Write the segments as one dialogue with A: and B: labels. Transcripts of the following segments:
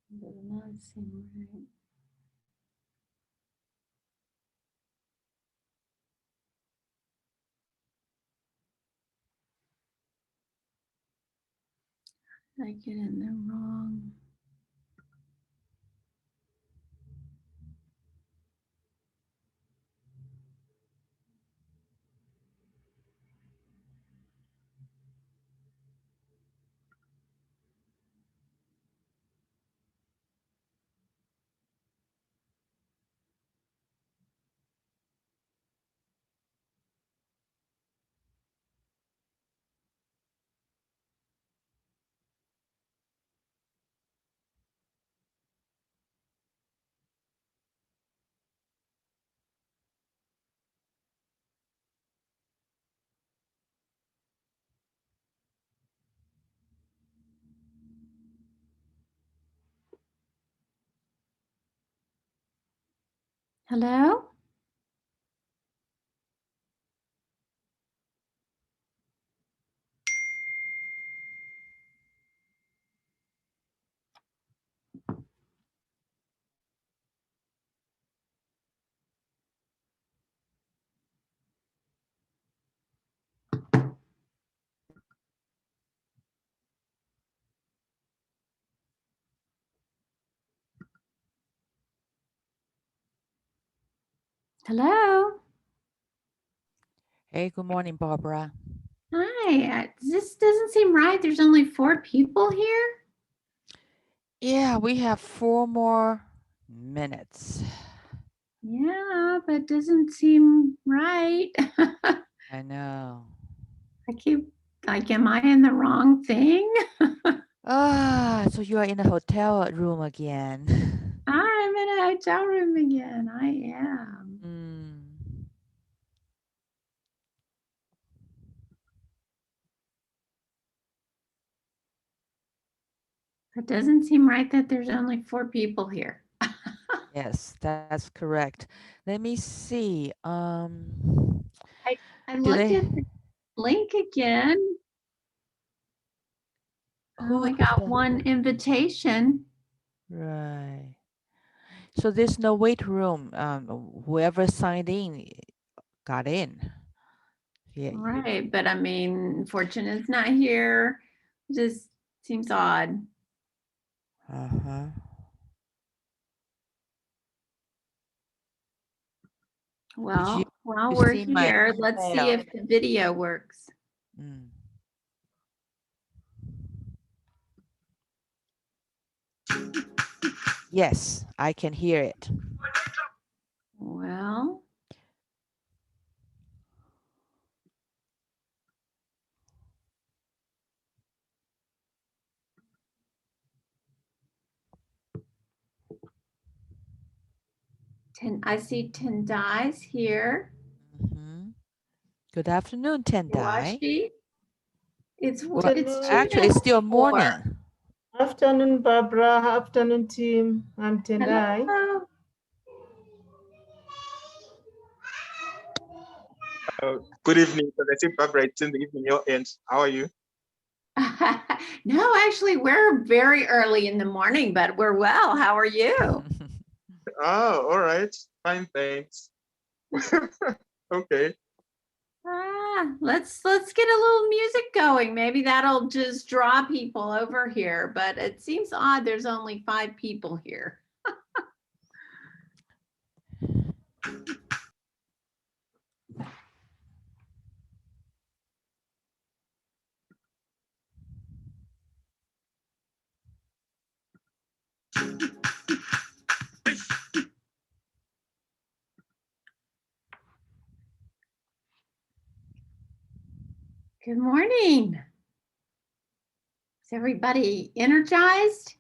A: Does not seem right. I get in there wrong. Hello? Hello?
B: Hey, good morning, Barbara.
A: Hi. This doesn't seem right. There's only 4 people here.
B: Yeah, we have 4 more minutes.
A: Yeah, but it doesn't seem right.
B: I know.
A: I keep like, am I in the wrong thing?
B: So you are in a hotel room again.
A: I'm in a hotel room again. I am.
B: Mm.
A: It doesn't seem right that there's only 4 people here.
B: Yes, that's correct. Let me see.
A: I, I
B: Do
A: looked
B: they?
A: at the link again. I
B: Who
A: only
B: is
A: got
B: that?
A: one invitation.
B: Right. So there's no wait room. Whoever signed in got in. Yeah.
A: Right. But I mean, Fortune is not here. Just seems odd.
B: Uh-huh. Did you
A: Well, while we're
B: see my
A: here, let's see
B: email?
A: if the video works.
B: Mm. Yes, I can hear it.
A: Well, I see Tendai's here.
B: Hmm. Good afternoon, Tendai.
A: Washi. It's
B: Well,
A: it's
C: Afternoon.
A: 2
B: actually,
A: to
B: it's still
A: 4.
B: morning.
C: Afternoon, Barbara. Afternoon, team. I'm Tendai.
A: Hello.
D: Good evening. So I think Barbara, it's in the evening your end. How are you?
A: No, actually, we're very early in the morning, but we're well. How are you?
D: Oh, all right. Fine, thanks. Okay.
A: Let's get a little music going. Maybe that'll just draw people over here. But it seems odd. There's only 5 people here. Good morning. Is everybody energized?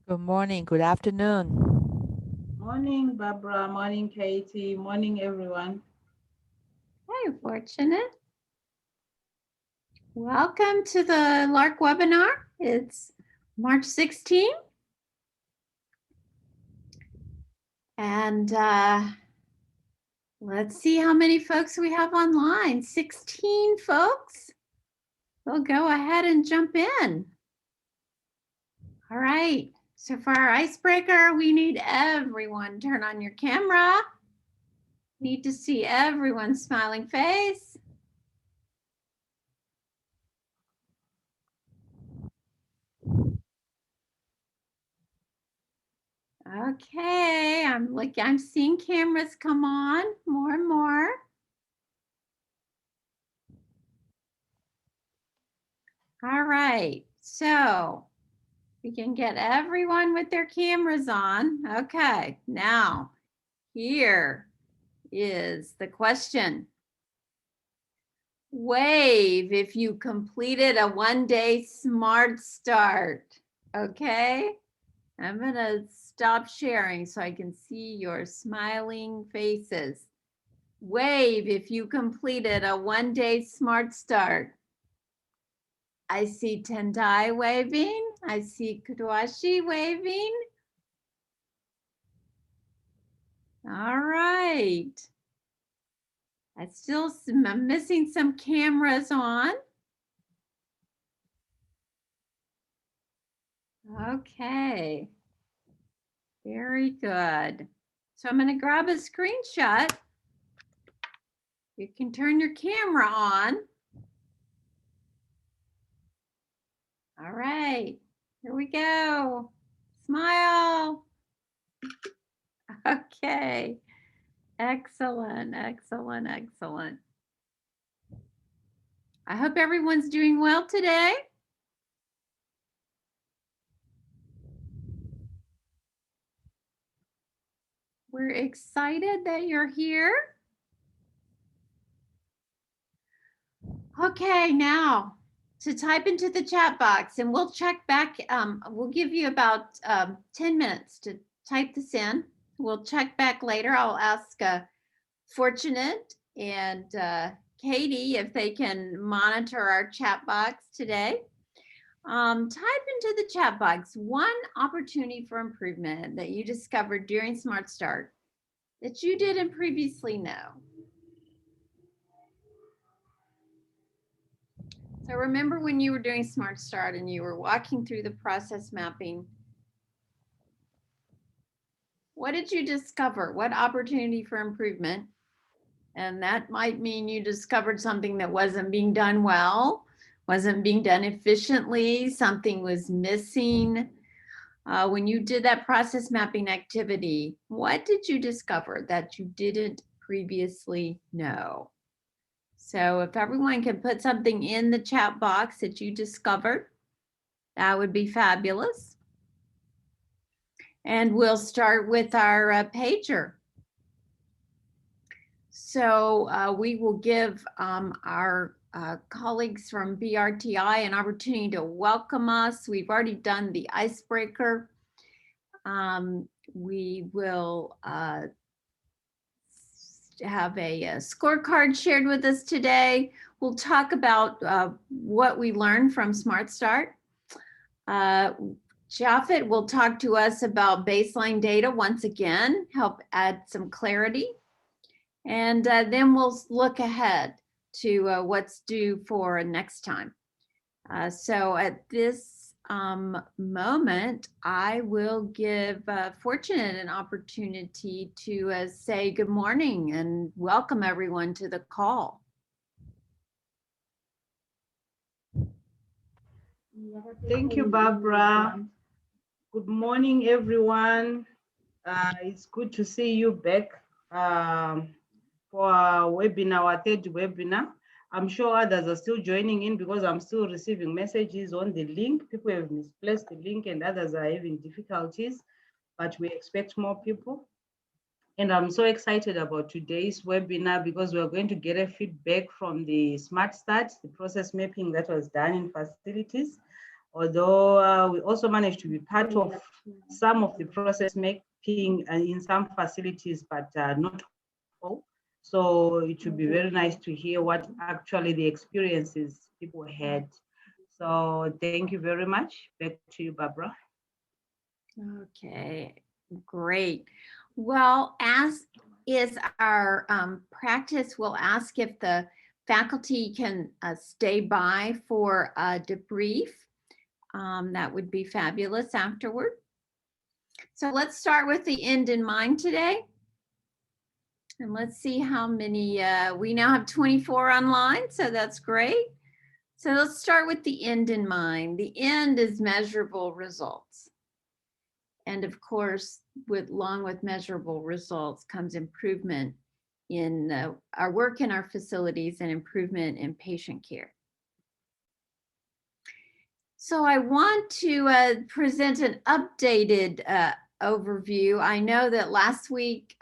B: Good morning, good afternoon.
E: Morning, Barbara. Morning, Katie. Morning, everyone.
A: Hi, Fortunate. Welcome to the LARC webinar. It's March 16th. And let's see how many folks we have online. 16 folks. We'll go ahead and jump in. All right. So for our icebreaker, we need everyone turn on your camera. Need to see everyone's smiling face. Okay, I'm seeing cameras come on more and more. All right, so we can get everyone with their cameras on. Okay, now here is the question. Wave if you completed a one-day Smart Start. Okay, I'm gonna stop sharing so I can see your smiling faces. Wave if you completed a one-day Smart Start. I see Tendai waving. I see Kudoashi waving. All right. I'm missing some cameras on. Okay. Very good. So I'm going to grab a screenshot. You can turn your camera on. All right. Here we go. Smile. Okay. Excellent, excellent, excellent. I hope everyone's doing well today. We're excited that you're here. Okay, now to type into the chat box, and we'll check back. We'll give you about 10 minutes to type this in. We'll check back later. I'll ask Fortunate and Katie if they can monitor our chat box today. Type into the chat box one opportunity for improvement that you discovered during Smart Start that you didn't previously know. So remember when you were doing Smart Start and you were walking through the process mapping, what did you discover? What opportunity for improvement? And that might mean you discovered something that wasn't being done well, wasn't being done efficiently, something was missing. When you did that process mapping activity, what did you discover that you didn't previously know? So if everyone can put something in the chat box that you discovered, that would be fabulous. And we'll start with our pager. So we will give our colleagues from BRTI an opportunity to welcome us. We've already done the icebreaker. We will have a scorecard shared with us today. We'll talk about what we learned from Smart Start. Japhet will talk to us about baseline data once again, help add some clarity. And then we'll look ahead to what's due for next time. So at this moment, I will give Fortunate an opportunity to say good morning and welcome everyone to the call.
E: Thank you, Barbara. Good morning, everyone. It's good to see you back for our webinar, our third webinar. I'm sure others are still joining in because I'm still receiving messages on the link. People have misplaced the link and others are having difficulties, but we expect more people. And I'm so excited about today's webinar because we're going to get a feedback from the Smart Start, the process mapping that was done in facilities. Although we also managed to be part of some of the process mapping in some facilities, but not all. So it would be very nice to hear what actually the experiences people had. So thank you very much. Back to you, Barbara.
A: Okay, great. Well, as is our practice, we'll ask if the faculty can stay by for a debrief. That would be fabulous afterward. So let's start with the end in mind today. And let's see how many, we now have 24 online, so that's great. So let's start with the end in mind. The end is measurable results. And of course, along with measurable results comes improvement in our work in our facilities and improvement in patient care. So I want to present an updated overview. I know that last week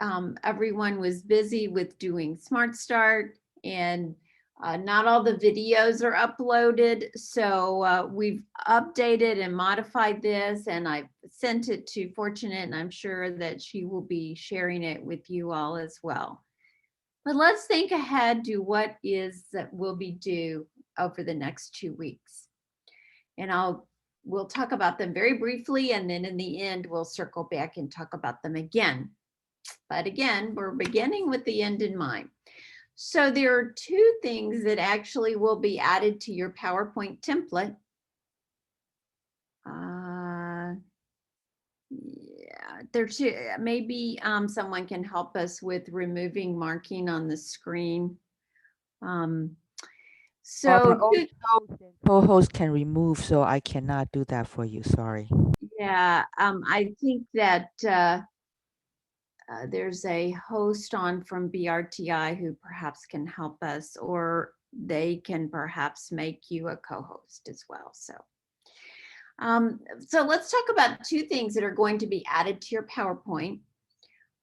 A: everyone was busy with doing Smart Start, and not all the videos are uploaded. So we've updated and modified this, and I've sent it to Fortunate, and I'm sure that she will be sharing it with you all as well. But let's think ahead to what is that will be due over the next 2 weeks. And we'll talk about them very briefly, and then in the end, we'll circle back and talk about them again. But again, we're beginning with the end in mind. So there are 2 things that actually will be added to your PowerPoint template. Yeah, there's 2. Maybe someone can help us with removing marking on the screen.
B: Barbara,
A: So
B: only host and co-host can remove, so I cannot do that for you. Sorry.
A: yeah, I think that there's a host on from BRTI who perhaps can help us, or they can perhaps make you a co-host as well. So let's talk about 2 things that are going to be added to your PowerPoint.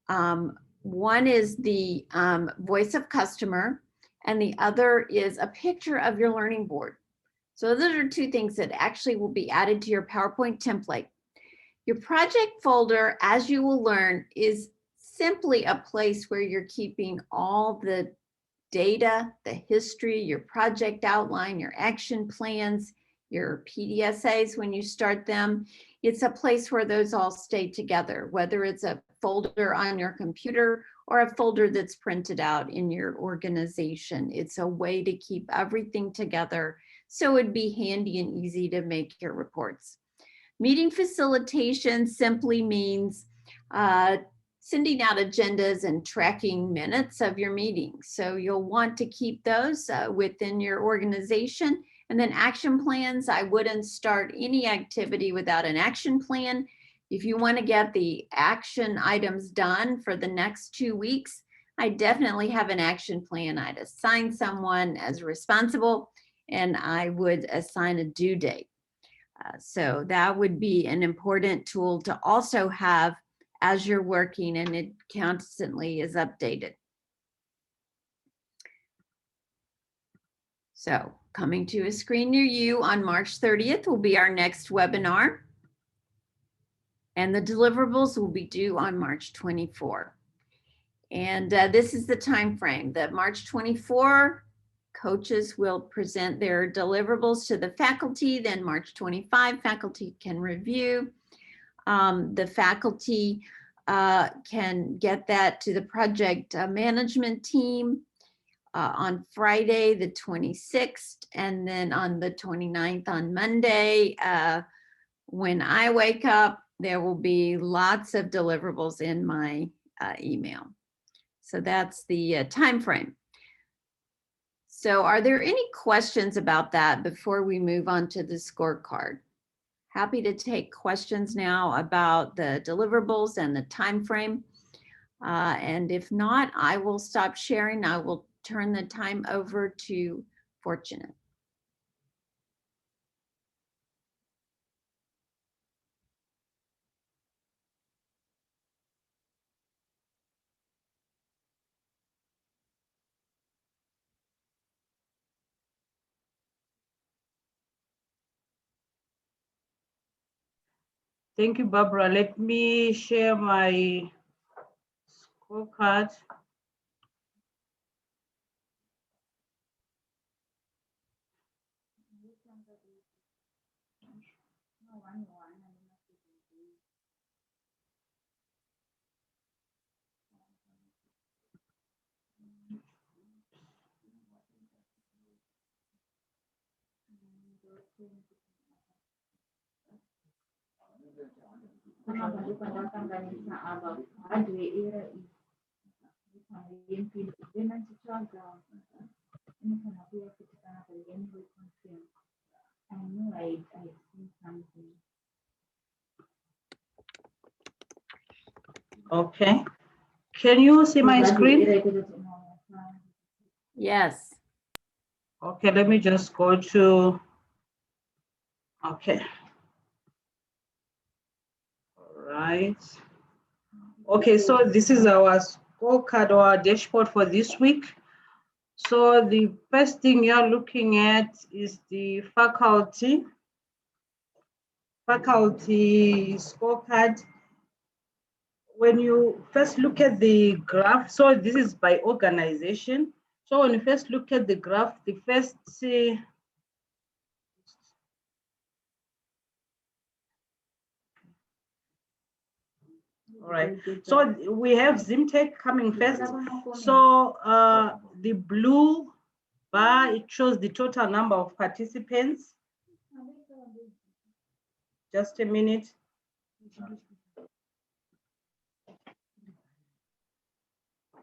A: One is the voice of customer, and the other is a picture of your learning board. So those are 2 things that actually will be added to your PowerPoint template. Your project folder, as you will learn, is simply a place where you're keeping all the data, the history, your project outline, your action plans, your PDSAs when you start them. It's a place where those all stay together, whether it's a folder on your computer or a folder that's printed out in your organization. It's a way to keep everything together so it'd be handy and easy to make your reports. Meeting facilitation simply means sending out agendas and tracking minutes of your meetings. So you'll want to keep those within your organization. And then action plans, I wouldn't start any activity without an action plan. If you want to get the action items done for the next 2 weeks, I definitely have an action plan. I'd assign someone as responsible, and I would assign a due date. So that would be an important tool to also have as you're working, and it constantly is updated. So coming to a screen near you on March 30th will be our next webinar. And the deliverables will be due on March 24. And this is the time frame that March 24, coaches will present their deliverables to the faculty. Then March 25, faculty can review. The faculty can get that to the project management team on Friday, the 26th, and then on the 29th on Monday. When I wake up, there will be lots of deliverables in my email. So that's the time frame. So are there any questions about that before we move on to the scorecard? Happy to take questions now about the deliverables and the time frame. And if not, I will stop sharing. I will turn the time over to Fortunate.
E: Thank you, Barbara. Let me share my scorecard. Okay. Can you see my screen?
A: Yes.
E: Okay, let me just go to, okay. All right. Okay, so this is our scorecard or our dashboard for this week. So the first thing you're looking at is the faculty scorecard. When you first look at the graph, so this is by organization. So when you first look at the graph, the first all right, so we have Zimtech coming first. So the blue bar, it shows the total number of participants. Just a minute.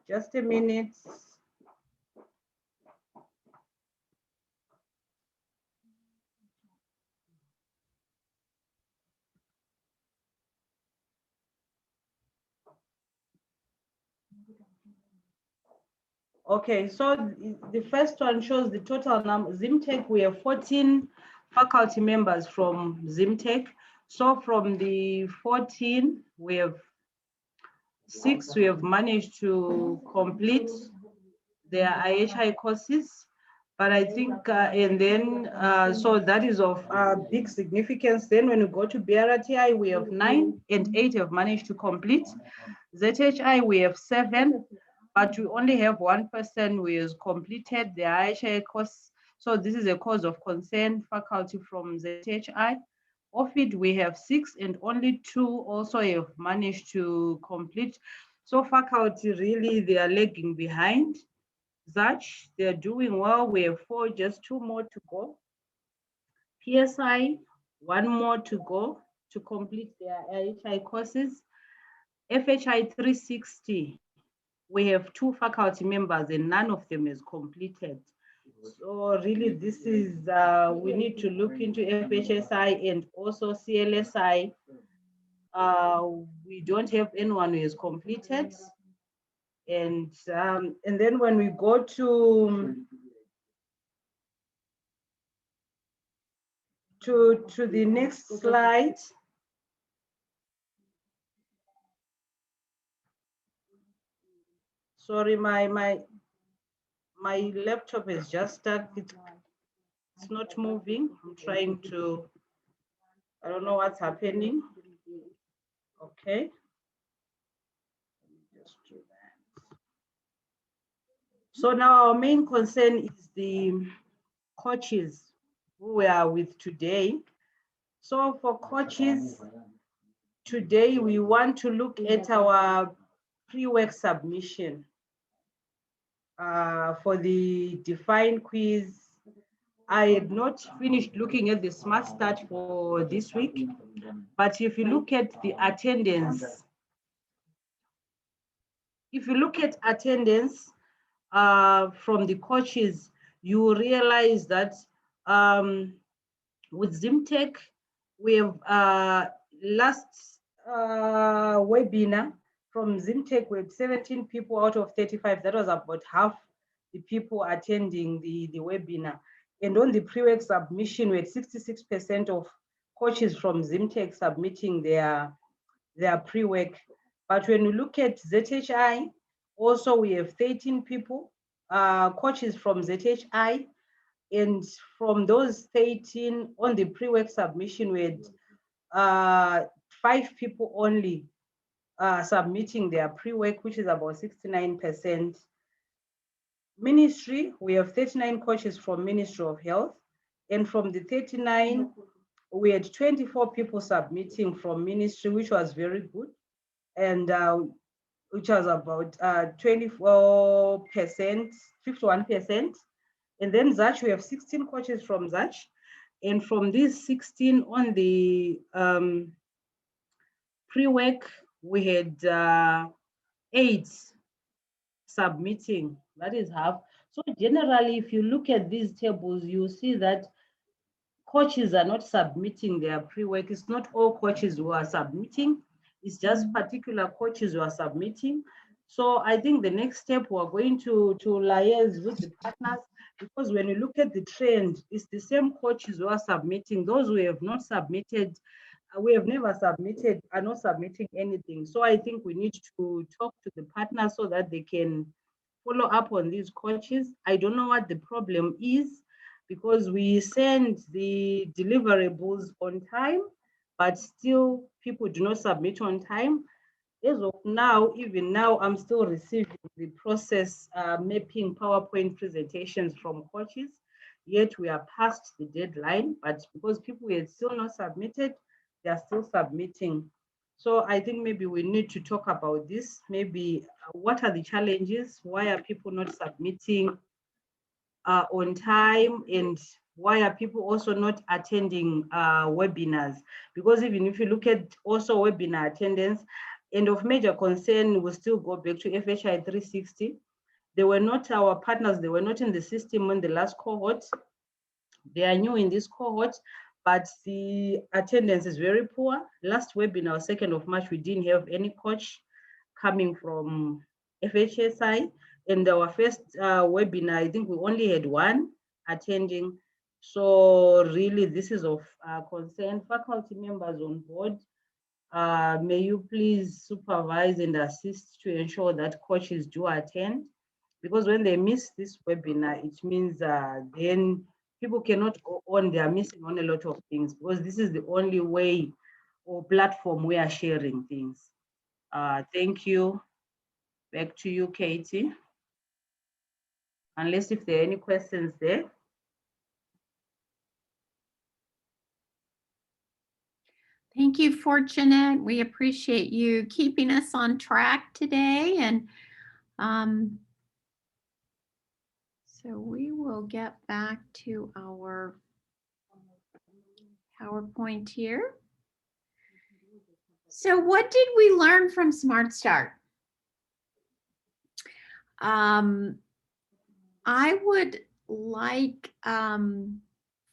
E: Just a minute. Okay, so the first one shows the total number. Zimtech, we have 14 faculty members from Zimtech. So from the 14, we have 6 we have managed to complete their IHI courses. But I think, and then, so that is of big significance. Then when you go to BRTI, we have 9 and 8 have managed to complete. ZHI, we have 7, but we only have 1 person who has completed the IHI course. So this is a cause of concern, faculty from ZHI. Of it, we have 6 and only 2 also have managed to complete. So faculty really, they are lagging behind. Zach, they're doing well. We have 4, just 2 more to go. PSI, 1 more to go to complete their IHI courses. FHI 360, we have 2 faculty members and none of them is completed. So really this is, we need to look into FHSI and also CLSI. We don't have anyone who is completed. And then when we go to the next slide. Sorry, my laptop is just stuck. It's not moving. I'm trying to, I don't know what's happening. Okay. Just do that. So now our main concern is the coaches who we are with today. So for coaches, today we want to look at our pre-work submission for the defined quiz. I had not finished looking at the Smart Start for this week, but if you look at the attendance, from the coaches, you realize that with Zimtech, we have last webinar from Zimtech, we had 17 people out of 35. That was about half the people attending the webinar. And on the pre-work submission, we had 66% of coaches from Zimtech submitting their pre-work. But when you look at ZHI, also we have 13 people, coaches from ZHI, and from those 13 on the pre-work submission, we had 5 people only submitting their pre-work, which is about 69%. Ministry, we have 39 coaches from Ministry of Health, and from the 39, we had 24 people submitting from Ministry, which was very good, and which was about 24%, 51%. And then Zach, we have 16 coaches from Zach, and from these 16 on the pre-work, we had 8 submitting, that is half. So generally, if you look at these tables, you see that coaches are not submitting their pre-work. It's not all coaches who are submitting. It's just particular coaches who are submitting. So I think the next step we're going to liaise with the partners, because when you look at the trend, it's the same coaches who are submitting. Those who have not submitted, we have never submitted, are not submitting anything. So I think we need to talk to the partners so that they can follow up on these coaches. I don't know what the problem is, because we send the deliverables on time, but still people do not submit on time. As of now, even now, I'm still receiving the process mapping PowerPoint presentations from coaches, yet we are past the deadline, but because people had still not submitted, they are still submitting. So I think maybe we need to talk about this. Maybe what are the challenges? Why are people not submitting on time, and why are people also not attending webinars? Because even if you look at also webinar attendance, and of major concern, we'll still go back to FHI 360. They were not our partners, they were not in the system in the last cohort. They are new in this cohort, but the attendance is very poor. Last webinar, 2nd of March, we didn't have any coach coming from FHSI. And our first webinar, I think we only had 1 attending. So really, this is of concern. Faculty members on board, may you please supervise and assist to ensure that coaches do attend, because when they miss this webinar, it means then people cannot go on, they are missing on a lot of things, because this is the only way or platform we are sharing things. Thank you. Back to you, Katie. Unless if there are any questions there.
A: Thank you, Fortunate. We appreciate you keeping us on track today. And so we will get back to our PowerPoint here. So what did we learn from Smart Start? I would like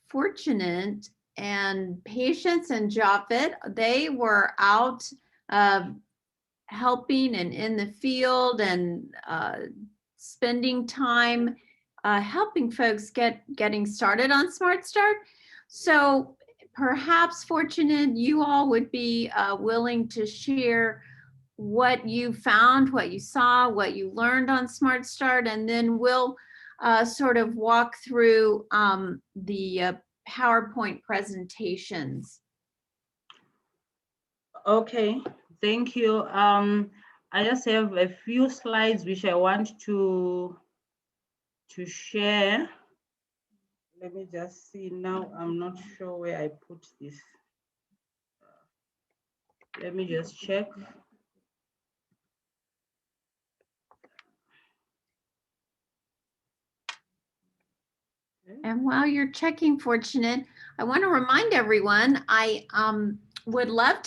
A: Fortunate and Patience and Japhet, they were out helping and in the field and spending time helping folks getting started on Smart Start. So perhaps, Fortunate, you all would be willing to share what you found, what you saw, what you learned on Smart Start, and then we'll sort of walk through the PowerPoint presentations.
E: Okay, thank you. I just have a few slides which I want to share. Let me just see now. I'm not sure where I put this. Let me just check.
A: And while you're checking, Fortunate, I want to remind everyone, I would love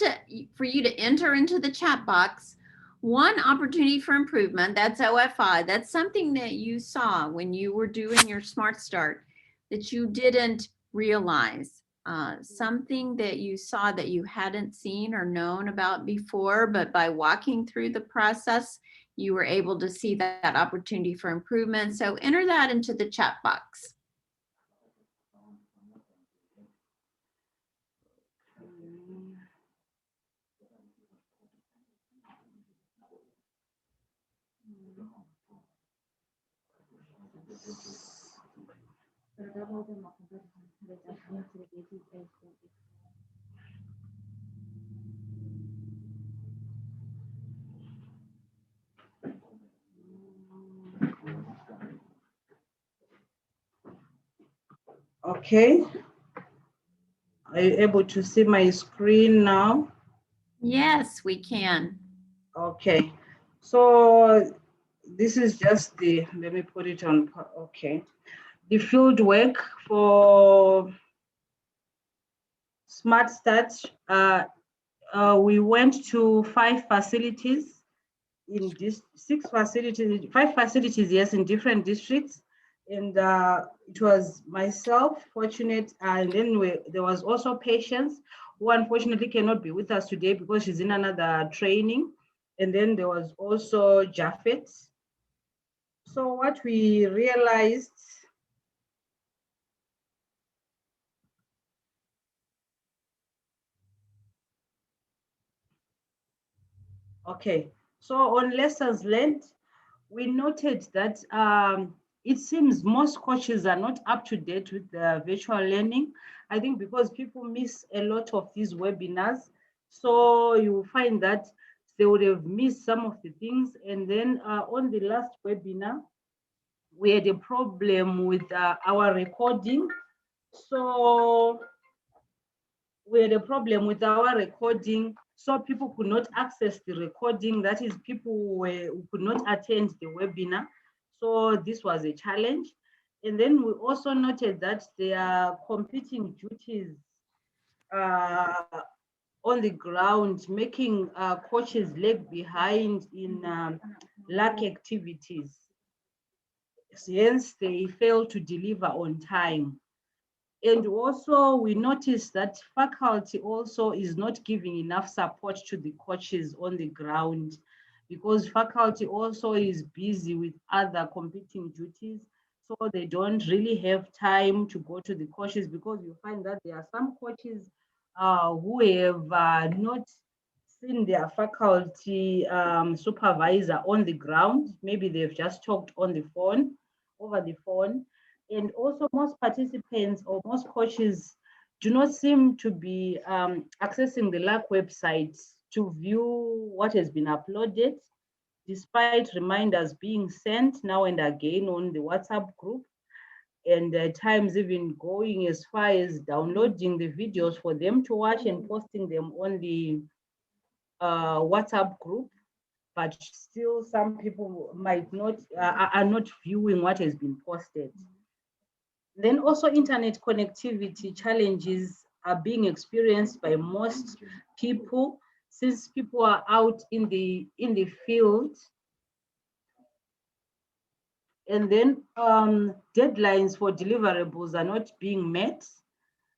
A: for you to enter into the chat box one opportunity for improvement. That's OFI. That's something that you saw when you were doing your Smart Start that you didn't realize. Something that you saw that you hadn't seen or known about before, but by walking through the process, you were able to see that opportunity for improvement. So enter that into the chat box.
E: Okay. Are you able to see my screen now?
A: Yes, we can.
E: Okay. So this is just the, let me put it on, okay. The field work for Smart Start. we went to 5 facilities in this 5 facilities, yes, in different districts. And it was myself, fortunate, and then there was also Patience, who unfortunately cannot be with us today because she's in another training. And then there was also Japhet. So what we realized, okay, so on lessons learned, we noted that it seems most coaches are not up to date with the virtual learning. I think because people miss a lot of these webinars. So you find that they would have missed some of the things. And then on the last webinar, we had a problem with our recording. So we had a problem with our recording, so people could not access the recording. That is, people who could not attend the webinar. So this was a challenge. And then we also noted that there are competing duties on the ground, making coaches lag behind in lack activities. Hence, they fail to deliver on time. And also we noticed that faculty also is not giving enough support to the coaches on the ground, because faculty also is busy with other competing duties. So they don't really have time to go to the coaches, because you find that there are some coaches who have not seen their faculty supervisor on the ground. Maybe they've just talked on the phone, over the phone. And also most participants or most coaches do not seem to be accessing the LAC website to view what has been uploaded, despite reminders being sent now and again on the WhatsApp group, and at times even going as far as downloading the videos for them to watch and posting them on the WhatsApp group. But still some people might not, are not viewing what has been posted. Then also internet connectivity challenges are being experienced by most people, since people are out in the field. And then deadlines for deliverables are not being met.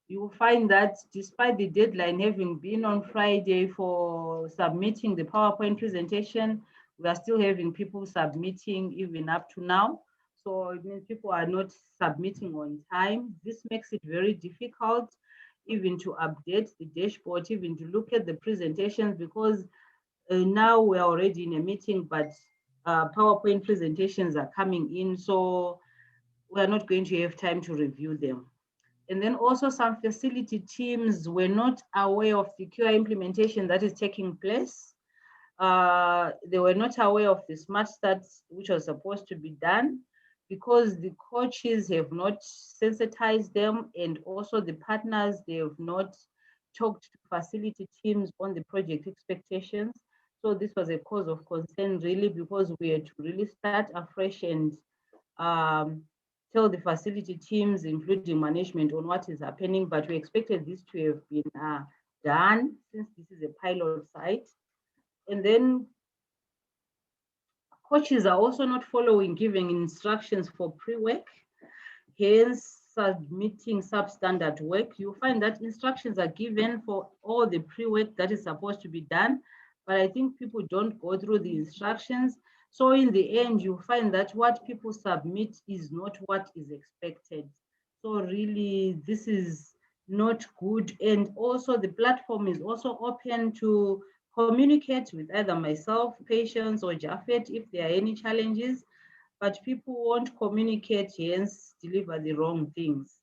E: You will find that despite the deadline having been on Friday for submitting the PowerPoint presentation, we are still having people submitting even up to now. So it means people are not submitting on time. This makes it very difficult even to update the dashboard, even to look at the presentations, because now we're already in a meeting, but PowerPoint presentations are coming in, so we're not going to have time to review them. And then also some facility teams were not aware of the QI implementation that is taking place. They were not aware of the Smart Stats, which was supposed to be done, because the coaches have not sensitized them, and also the partners, they have not talked to facility teams on the project expectations. So this was a cause of concern, really, because we had to really start afresh and tell the facility teams, including management, on what is happening. But we expected this to have been done, since this is a pilot site. And then coaches are also not following giving instructions for pre-work, hence submitting substandard work. You find that instructions are given for all the pre-work that is supposed to be done, but I think people don't go through the instructions. So in the end, you find that what people submit is not what is expected. So really, this is not good. And also the platform is also open to communicate with either myself, Patience, or Japhet if there are any challenges, but people won't communicate, hence deliver the wrong things.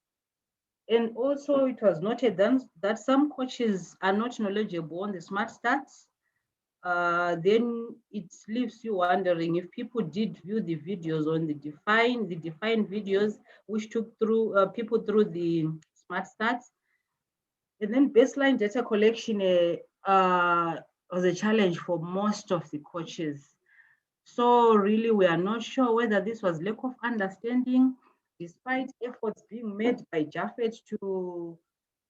E: And also it was noted that some coaches are not knowledgeable on the Smart Stats. Then it leaves you wondering if people did view the videos on the defined videos, which took through people through the Smart Stats. And then baseline data collection was a challenge for most of the coaches. So really, we are not sure whether this was lack of understanding, despite efforts being made by Japhet to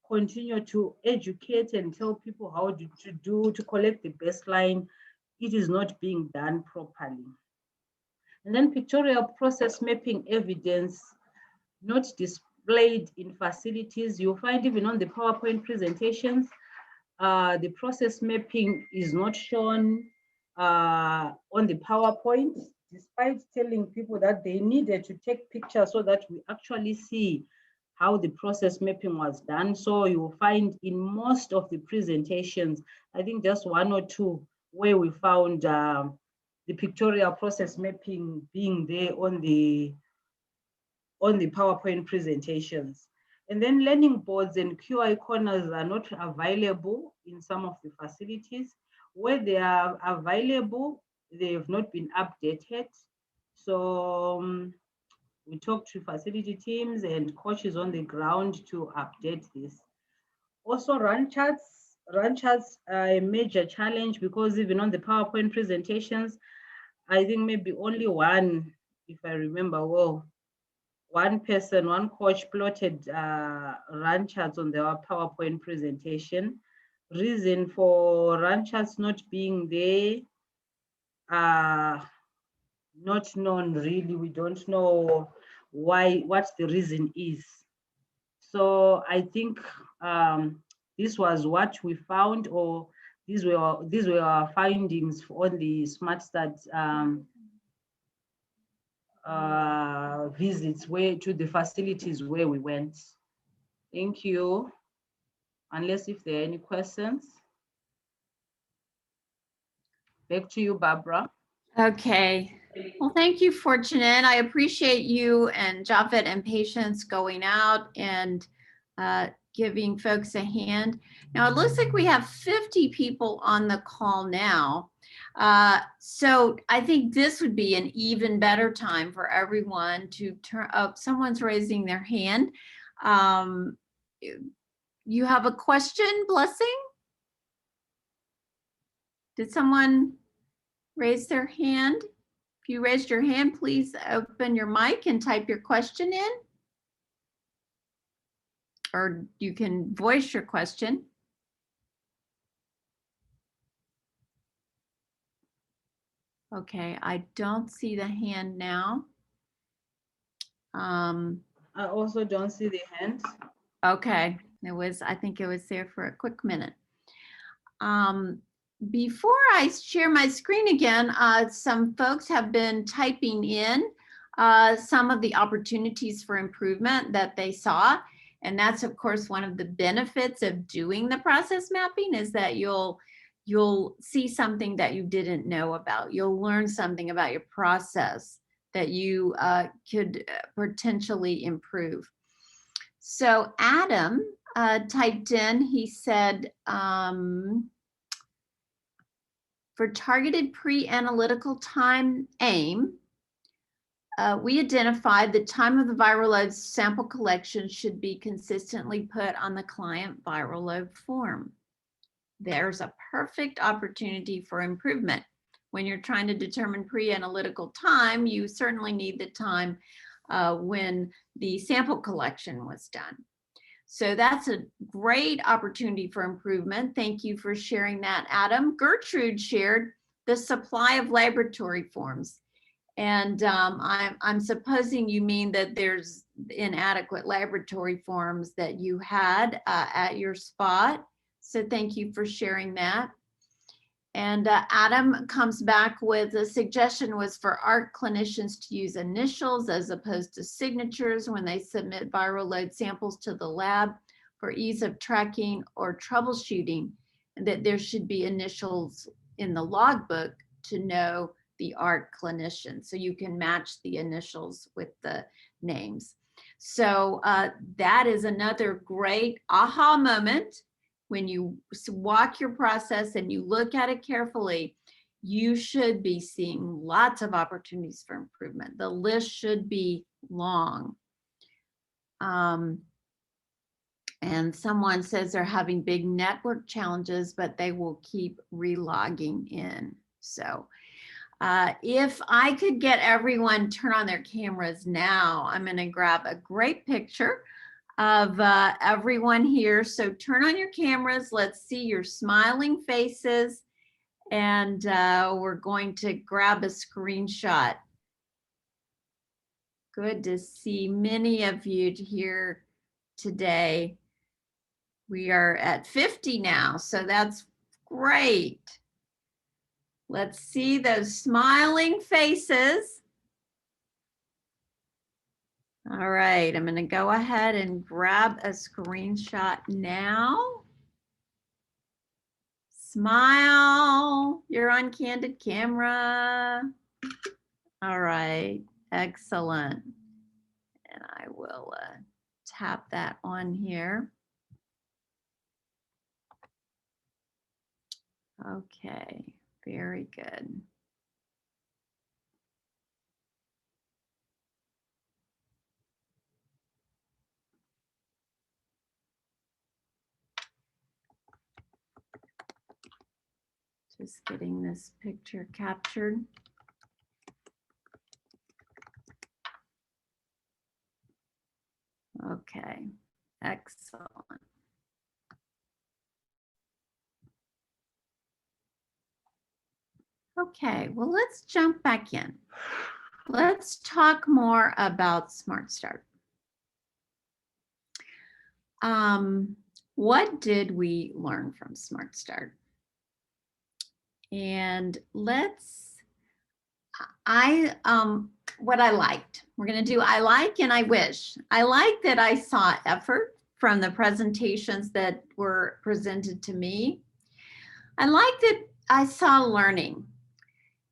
E: continue to educate and tell people how to collect the baseline, it is not being done properly. And then pictorial process mapping evidence not displayed in facilities. You'll find even on the PowerPoint presentations, the process mapping is not shown on the PowerPoint, despite telling people that they needed to take pictures so that we actually see how the process mapping was done. So you will find in most of the presentations, I think just one or two where we found the pictorial process mapping being there on the PowerPoint presentations. And then learning boards and QR corners are not available in some of the facilities. Where they are available, they have not been updated. So we talked to facility teams and coaches on the ground to update this. Also, run charts are a major challenge because even on the PowerPoint presentations, I think maybe only one, if I remember well, one coach plotted run charts on their PowerPoint presentation. Reason for run charts not being there, not known really. We don't know what the reason is. So I think this was what we found, or these were our findings on the Smart Start visits to the facilities where we went. Thank you. Unless if there are any questions. Back to you, Barbara.
A: Okay. Well, thank you, Fortunate. I appreciate you and Japhet and Patience going out and giving folks a hand. Now, it looks like we have 50 people on the call now. So I think this would be an even better time for everyone to turn up. Someone's raising their hand. You have a question, Blessing? Did someone raise their hand? If you raised your hand, please open your mic and type your question in. Or you can voice your question. Okay, I don't see the hand now.
E: I also don't see the hand.
A: Okay, I think it was there for a quick minute. Before I share my screen again, some folks have been typing in some of the opportunities for improvement that they saw. And that's, of course, one of the benefits of doing the process mapping is that you'll see something that you didn't know about. You'll learn something about your process that you could potentially improve. So Adam typed in, he said, for targeted pre-analytical time aim, we identified the time of the viral load sample collection should be consistently put on the client viral load form. There's a perfect opportunity for improvement. When you're trying to determine pre-analytical time, you certainly need the time when the sample collection was done. So that's a great opportunity for improvement. Thank you for sharing that, Adam. Gertrude shared the supply of laboratory forms. And I'm supposing you mean that there's inadequate laboratory forms that you had at your spot. So thank you for sharing that. And Adam comes back with a suggestion was for ARC clinicians to use initials as opposed to signatures when they submit viral load samples to the lab for ease of tracking or troubleshooting, and that there should be initials in the logbook to know the ARC clinician. So you can match the initials with the names. So that is another great aha moment. When you walk your process and you look at it carefully, you should be seeing lots of opportunities for improvement. The list should be long. And someone says they're having big network challenges, but they will keep relogging in. So if I could get everyone turn on their cameras now, I'm going to grab a great picture of everyone here. So turn on your cameras. Let's see your smiling faces. And we're going to grab a screenshot. Good to see many of you here today. We are at 50 now, so that's great. Let's see those smiling faces. All right, I'm going to go ahead and grab a screenshot now. Smile, you're on candid camera. All right, excellent. And I will tap that on here. Okay, very good. Just getting this picture captured. Okay, excellent. Okay, well, let's jump back in. Let's talk more about Smart Start. What did we learn from Smart Start? And what I liked. We're going to do I like and I wish. I like that I saw effort from the presentations that were presented to me. I like that I saw learning.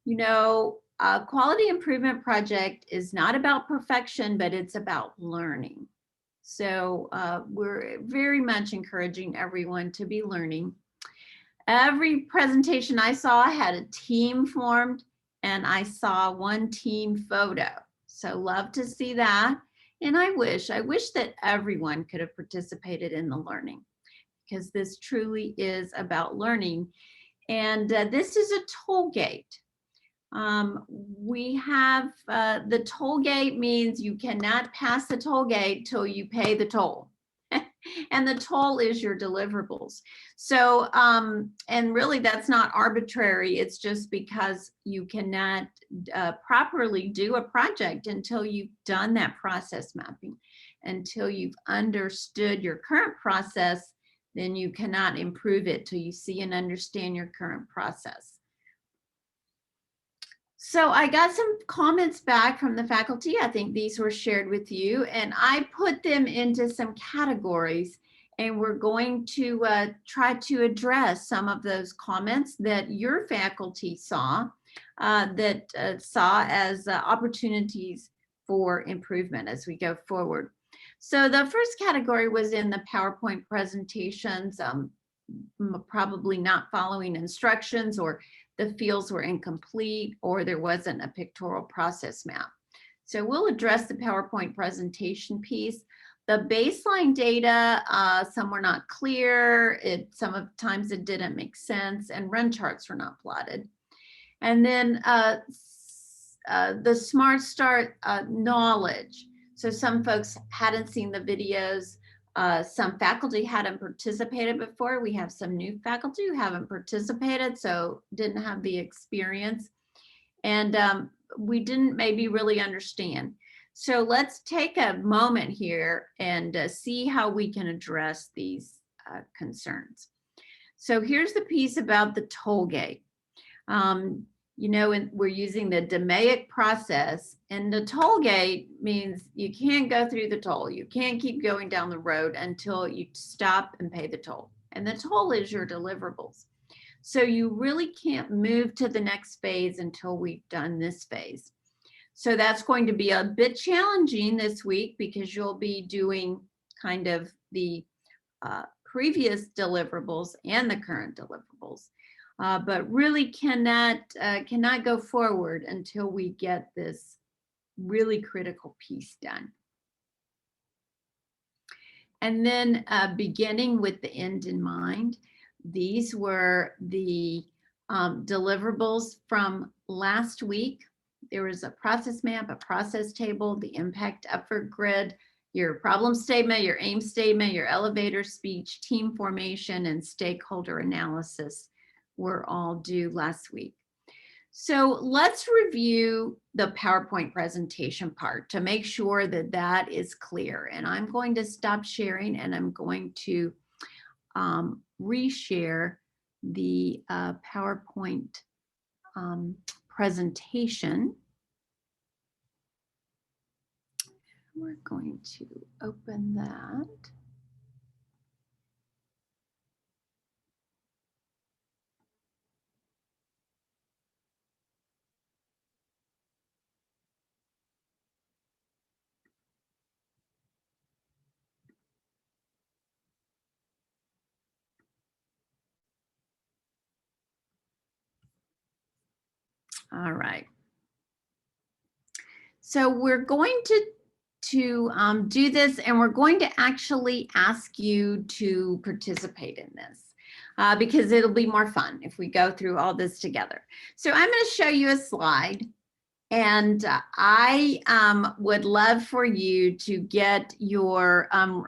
A: You know, a quality improvement project is not about perfection, but it's about learning. So we're very much encouraging everyone to be learning. Every presentation I saw had a team formed, and I saw one team photo. So love to see that. And I wish that everyone could have participated in the learning, because this truly is about learning. And this is a toll gate. We have the toll gate means you cannot pass the toll gate till you pay the toll. And the toll is your deliverables. So, and really that's not arbitrary. It's just because you cannot properly do a project until you've done that process mapping, until you've understood your current process, then you cannot improve it till you see and understand your current process. So I got some comments back from the faculty. I think these were shared with you, and I put them into some categories, and we're going to try to address some of those comments that your faculty saw as opportunities for improvement as we go forward. So the first category was in the PowerPoint presentations, probably not following instructions, or the fields were incomplete, or there wasn't a pictorial process map. So we'll address the PowerPoint presentation piece. The baseline data, some were not clear. Sometimes it didn't make sense, and run charts were not plotted. And then the Smart Start knowledge. So some folks hadn't seen the videos. Some faculty hadn't participated before. We have some new faculty who haven't participated, so didn't have the experience. And we didn't maybe really understand. So let's take a moment here and see how we can address these concerns. So here's the piece about the toll gate. You know, we're using the DMAIC process, and the toll gate means you can't go through the toll. You can't keep going down the road until you stop and pay the toll. And the toll is your deliverables. So you really can't move to the next phase until we've done this phase. So that's going to be a bit challenging this week, because you'll be doing kind of the previous deliverables and the current deliverables. But really cannot go forward until we get this really critical piece done. And then beginning with the end in mind, these were the deliverables from last week. There was a process map, a process table, the impact effort grid. your problem statement, your aim statement, your elevator speech, team formation, and stakeholder analysis were all due last week. So let's review the PowerPoint presentation part to make sure that that is clear. And I'm going to stop sharing and I'm going to reshare the PowerPoint presentation. We're going to open that. All right. So we're going to do this, and we're going to actually ask you to participate in this because it'll be more fun if we go through all this together. So I'm going to show you a slide, and I would love for you to get your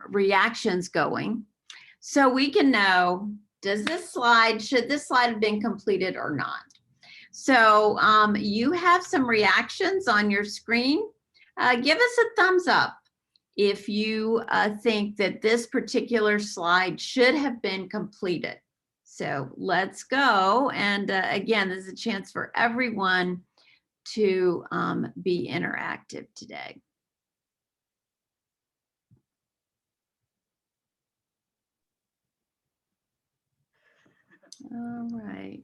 A: reactions going so we can know, should this slide have been completed or not? So you have some reactions on your screen. Give us a thumbs up if you think that this particular slide should have been completed. So let's go. And again, this is a chance for everyone to be interactive today. All right.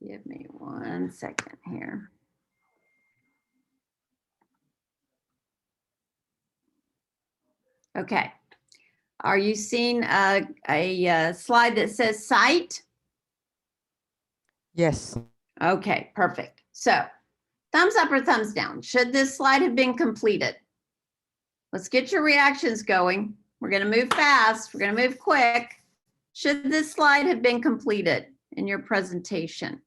A: Give me 1 second here. Okay. Are you seeing a slide that says site?
B: Yes.
A: Okay, perfect. So thumbs up or thumbs down. Should this slide have been completed? Let's get your reactions going. We're going to move fast. We're going to move quick. Should this slide have been completed in your presentation?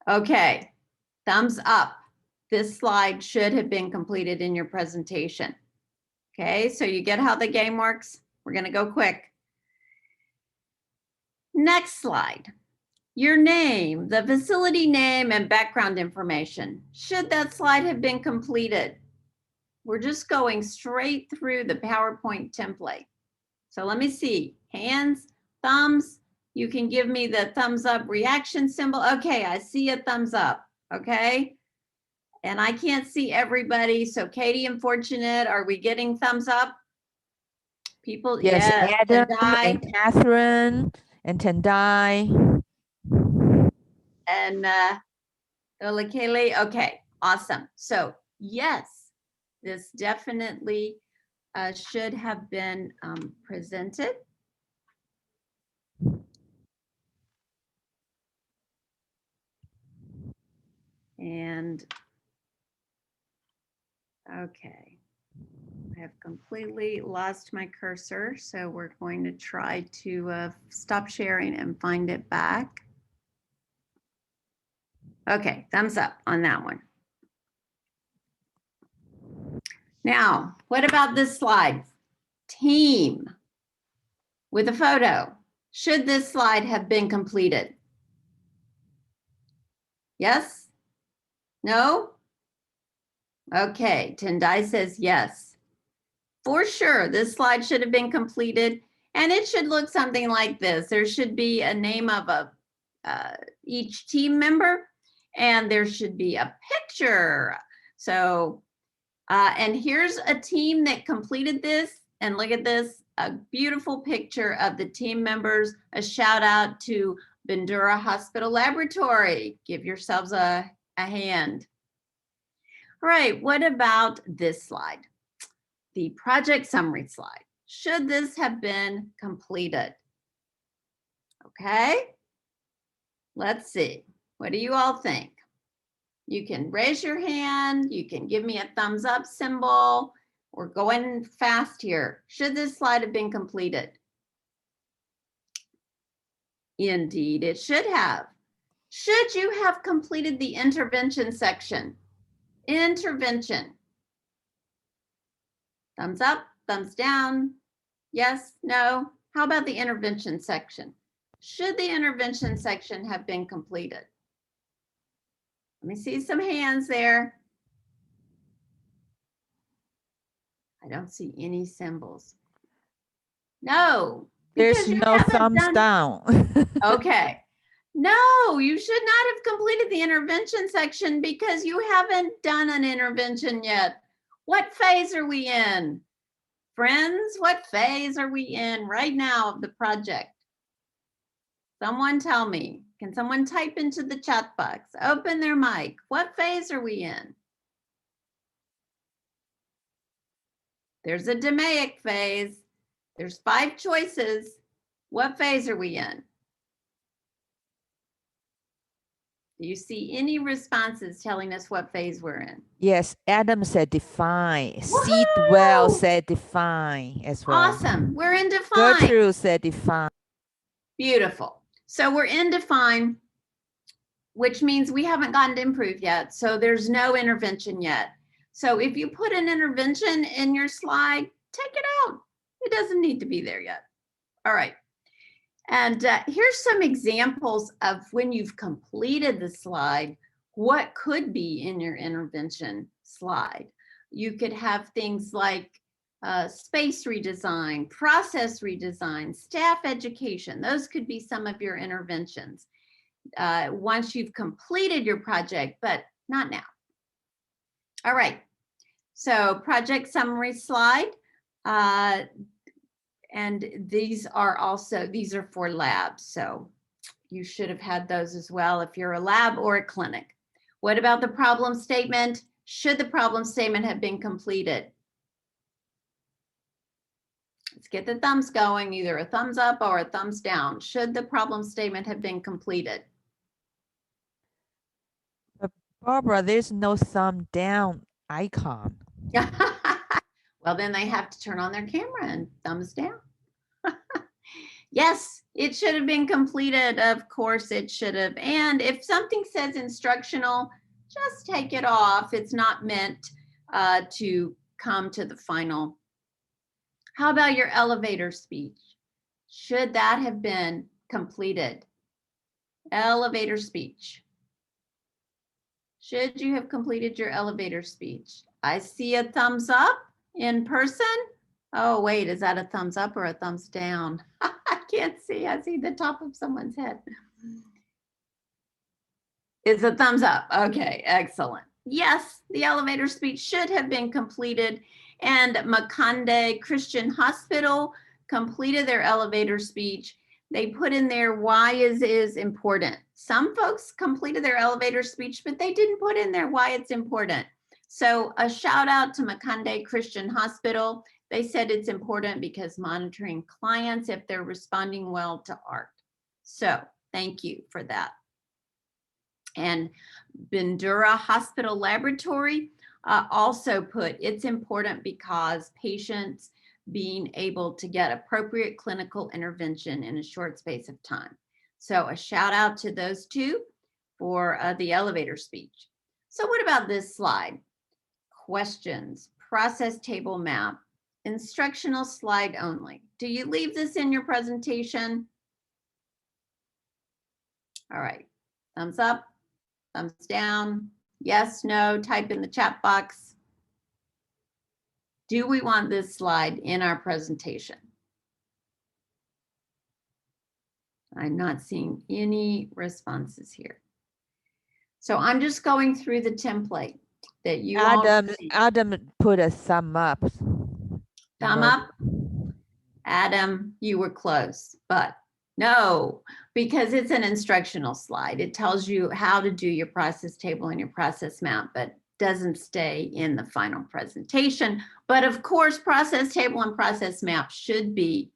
A: Okay, thumbs up. This slide should have been completed in your presentation. Okay, so you get how the game works? We're going to go quick. Next slide. Your name, the facility name, and background information. Should that slide have been completed? We're just going straight through the PowerPoint template. So let me see. Hands, thumbs. You can give me the thumbs up reaction symbol. Okay, I see a thumbs up. Okay. And I can't see everybody. So Katie and Fortunate, are we getting thumbs up? People,
B: Yes, Adam
A: Tendai,
B: and Catherine and Tendai.
A: and Olakele. Okay, awesome. So yes, this definitely should have been presented. And okay, I have completely lost my cursor, so we're going to try to stop sharing and find it back. Okay, thumbs up on that one. Now, what about this slide? Team with a photo. Should this slide have been completed? Yes? No? Okay, Tendai says yes. For sure, this slide should have been completed, and it should look something like this. There should be a name of each team member, and there should be a picture. So, and here's a team that completed this, and look at this, a beautiful picture of the team members. A shout out to Bandura Hospital Laboratory. Give yourselves a hand. All right, what about this slide? The project summary slide. Should this have been completed? Okay, let's see. What do you all think? You can raise your hand. You can give me a thumbs up symbol. We're going fast here. Should this slide have been completed? Indeed, it should have. Should you have completed the intervention section? Intervention. Thumbs up, thumbs down. Yes, no. How about the intervention section? Should the intervention section have been completed? Let me see some hands there. I don't see any symbols. No.
B: There's
A: because you
B: no
A: haven't
B: thumbs
A: done-
B: down.
A: Okay. No, you should not have completed the intervention section because you haven't done an intervention yet. What phase are we in? Friends, what phase are we in right now of the project? Someone tell me. Can someone type into the chat box? Open their mic. What phase are we in? There's a DMAIC phase. There's 5 choices. What phase are we in? Do you see any responses telling us what phase we're in?
B: Yes, Adam said define. Seedwell
A: Woohoo!
B: said define as well.
A: Awesome. We're in define.
B: Gertrude said define.
A: Beautiful. So we're in define, which means we haven't gotten to improve yet. So there's no intervention yet. So if you put an intervention in your slide, take it out. It doesn't need to be there yet. All right. And here's some examples of when you've completed the slide, what could be in your intervention slide. You could have things like space redesign, process redesign, staff education. Those could be some of your interventions once you've completed your project, but not now. All right, so project summary slide. And these are for labs. So you should have had those as well if you're a lab or a clinic. What about the problem statement? Should the problem statement have been completed? Let's get the thumbs going, either a thumbs up or a thumbs down. Should the problem statement have been completed?
B: Barbara, there's no thumb down icon.
A: Well, then they have to turn on their camera and thumbs down. Yes, it should have been completed. Of course it should have. And if something says instructional, just take it off. It's not meant to come to the final. How about your elevator speech? Should that have been completed? Elevator speech. Should you have completed your elevator speech? I see a thumbs up in person. Oh, wait, is that a thumbs up or a thumbs down? I can't see. I see the top of someone's head. It's a thumbs up. Okay, excellent. Yes, the elevator speech should have been completed, and Makande Christian Hospital completed their elevator speech. They put in there why is important. Some folks completed their elevator speech, but they didn't put in there why it's important. So a shout out to Makande Christian Hospital. They said it's important because monitoring clients if they're responding well to ART. So thank you for that. And Bandura Hospital Laboratory also put it's important because patients being able to get appropriate clinical intervention in a short space of time. So a shout out to those two for the elevator speech. So what about this slide? Questions, process table map, instructional slide only. Do you leave this in your presentation? All right, thumbs up, thumbs down, yes, no, type in the chat box. Do we want this slide in our presentation? I'm not seeing any responses here. So I'm just going through the template that you all received.
B: Adam put a thumb up.
A: Thumb up. Adam, you were close, but no, because it's an instructional slide. It tells you how to do your process table and your process map, but doesn't stay in the final presentation. But of course, process table and process map should be.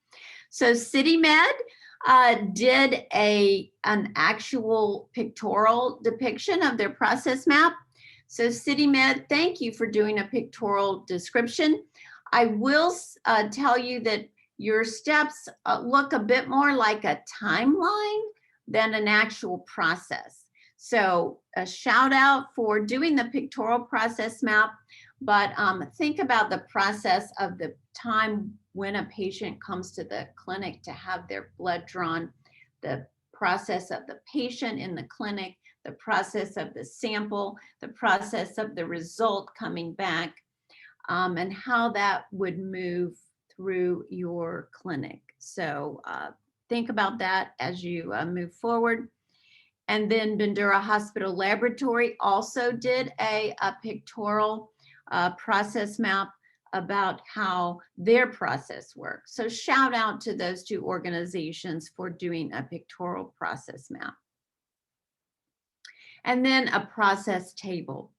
A: So CityMed did an actual pictorial depiction of their process map. So CityMed, thank you for doing a pictorial description. I will tell you that Your steps look a bit more like a timeline than an actual process. So a shout out for doing the pictorial process map, but think about the process of the time when a patient comes to the clinic to have their blood drawn, the process of the patient in the clinic, the process of the sample, the process of the result coming back, and how that would move through your clinic. So think about that as you move forward. And then Bandura Hospital Laboratory also did a pictorial process map about how their process works. So shout out to those two organizations for doing a pictorial process map. And then a process table.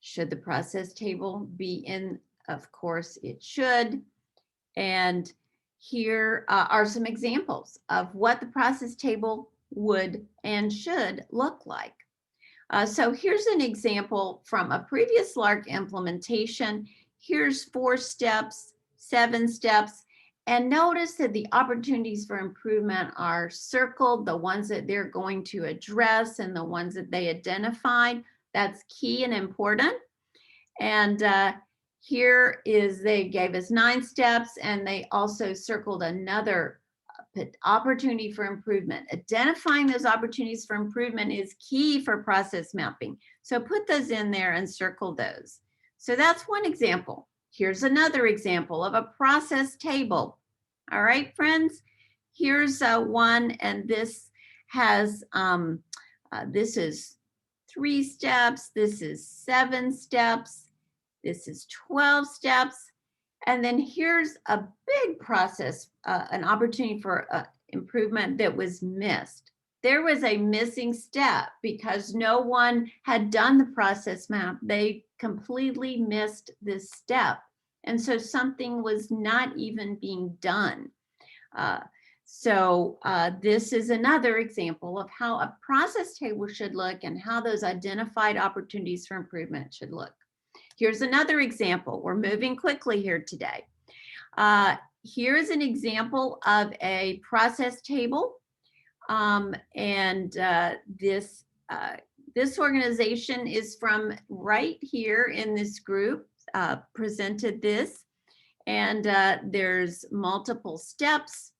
A: Should the process table be in? Of course it should. And here are some examples of what the process table would and should look like. So here's an example from a previous LARC implementation. Here's 4 steps, 7 steps, and notice that the opportunities for improvement are circled, the ones that they're going to address and the ones that they identified. That's key and important. And here is, they gave us 9 steps, and they also circled another opportunity for improvement. Identifying those opportunities for improvement is key for process mapping. So put those in there and circle those. So that's one example. Here's another example of a process table. All right, friends, here's one, and this has, this is 3 steps, this is 7 steps, this is 12 steps. And then here's a big process, an opportunity for improvement that was missed. There was a missing step because no one had done the process map. They completely missed this step. And so something was not even being done. This is another example of how a process table should look and how those identified opportunities for improvement should look. Here's another example. We're moving quickly here today. Here's an example of a process table. This organization is from right here in this group, presented this. And there's multiple steps.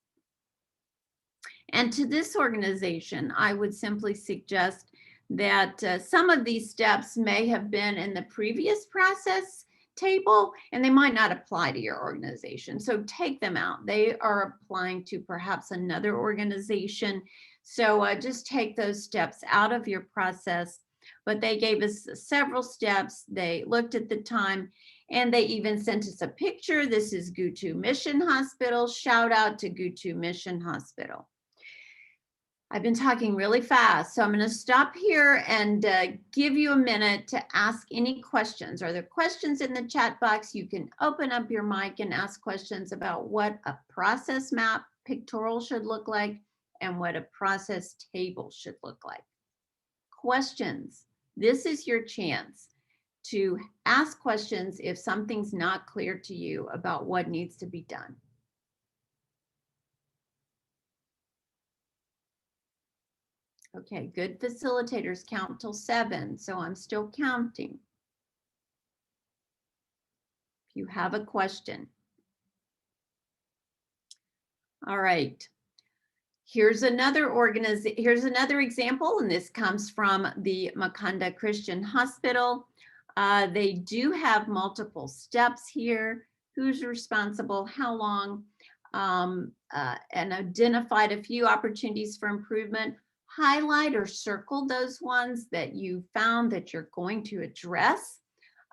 A: And to this organization, I would simply suggest that some of these steps may have been in the previous process table and they might not apply to your organization. So take them out. They are applying to perhaps another organization. So just take those steps out of your process. But they gave us several steps. They looked at the time and they even sent us a picture. This is Gutu Mission Hospital. Shout out to Gutu Mission Hospital. I've been talking really fast, so I'm going to stop here and give you a minute to ask any questions. Are there questions in the chat box? You can open up your mic and ask questions about what a process map pictorial should look like and what a process table should look like. Questions. This is your chance to ask questions if something's not clear to you about what needs to be done. Okay, good facilitators count till 7, so I'm still counting. If you have a question. All right. Here's another example, and this comes from the Makanda Christian Hospital. They do have multiple steps here. Who's responsible, how long, and identified a few opportunities for improvement. Highlight or circle those ones that you found that you're going to address,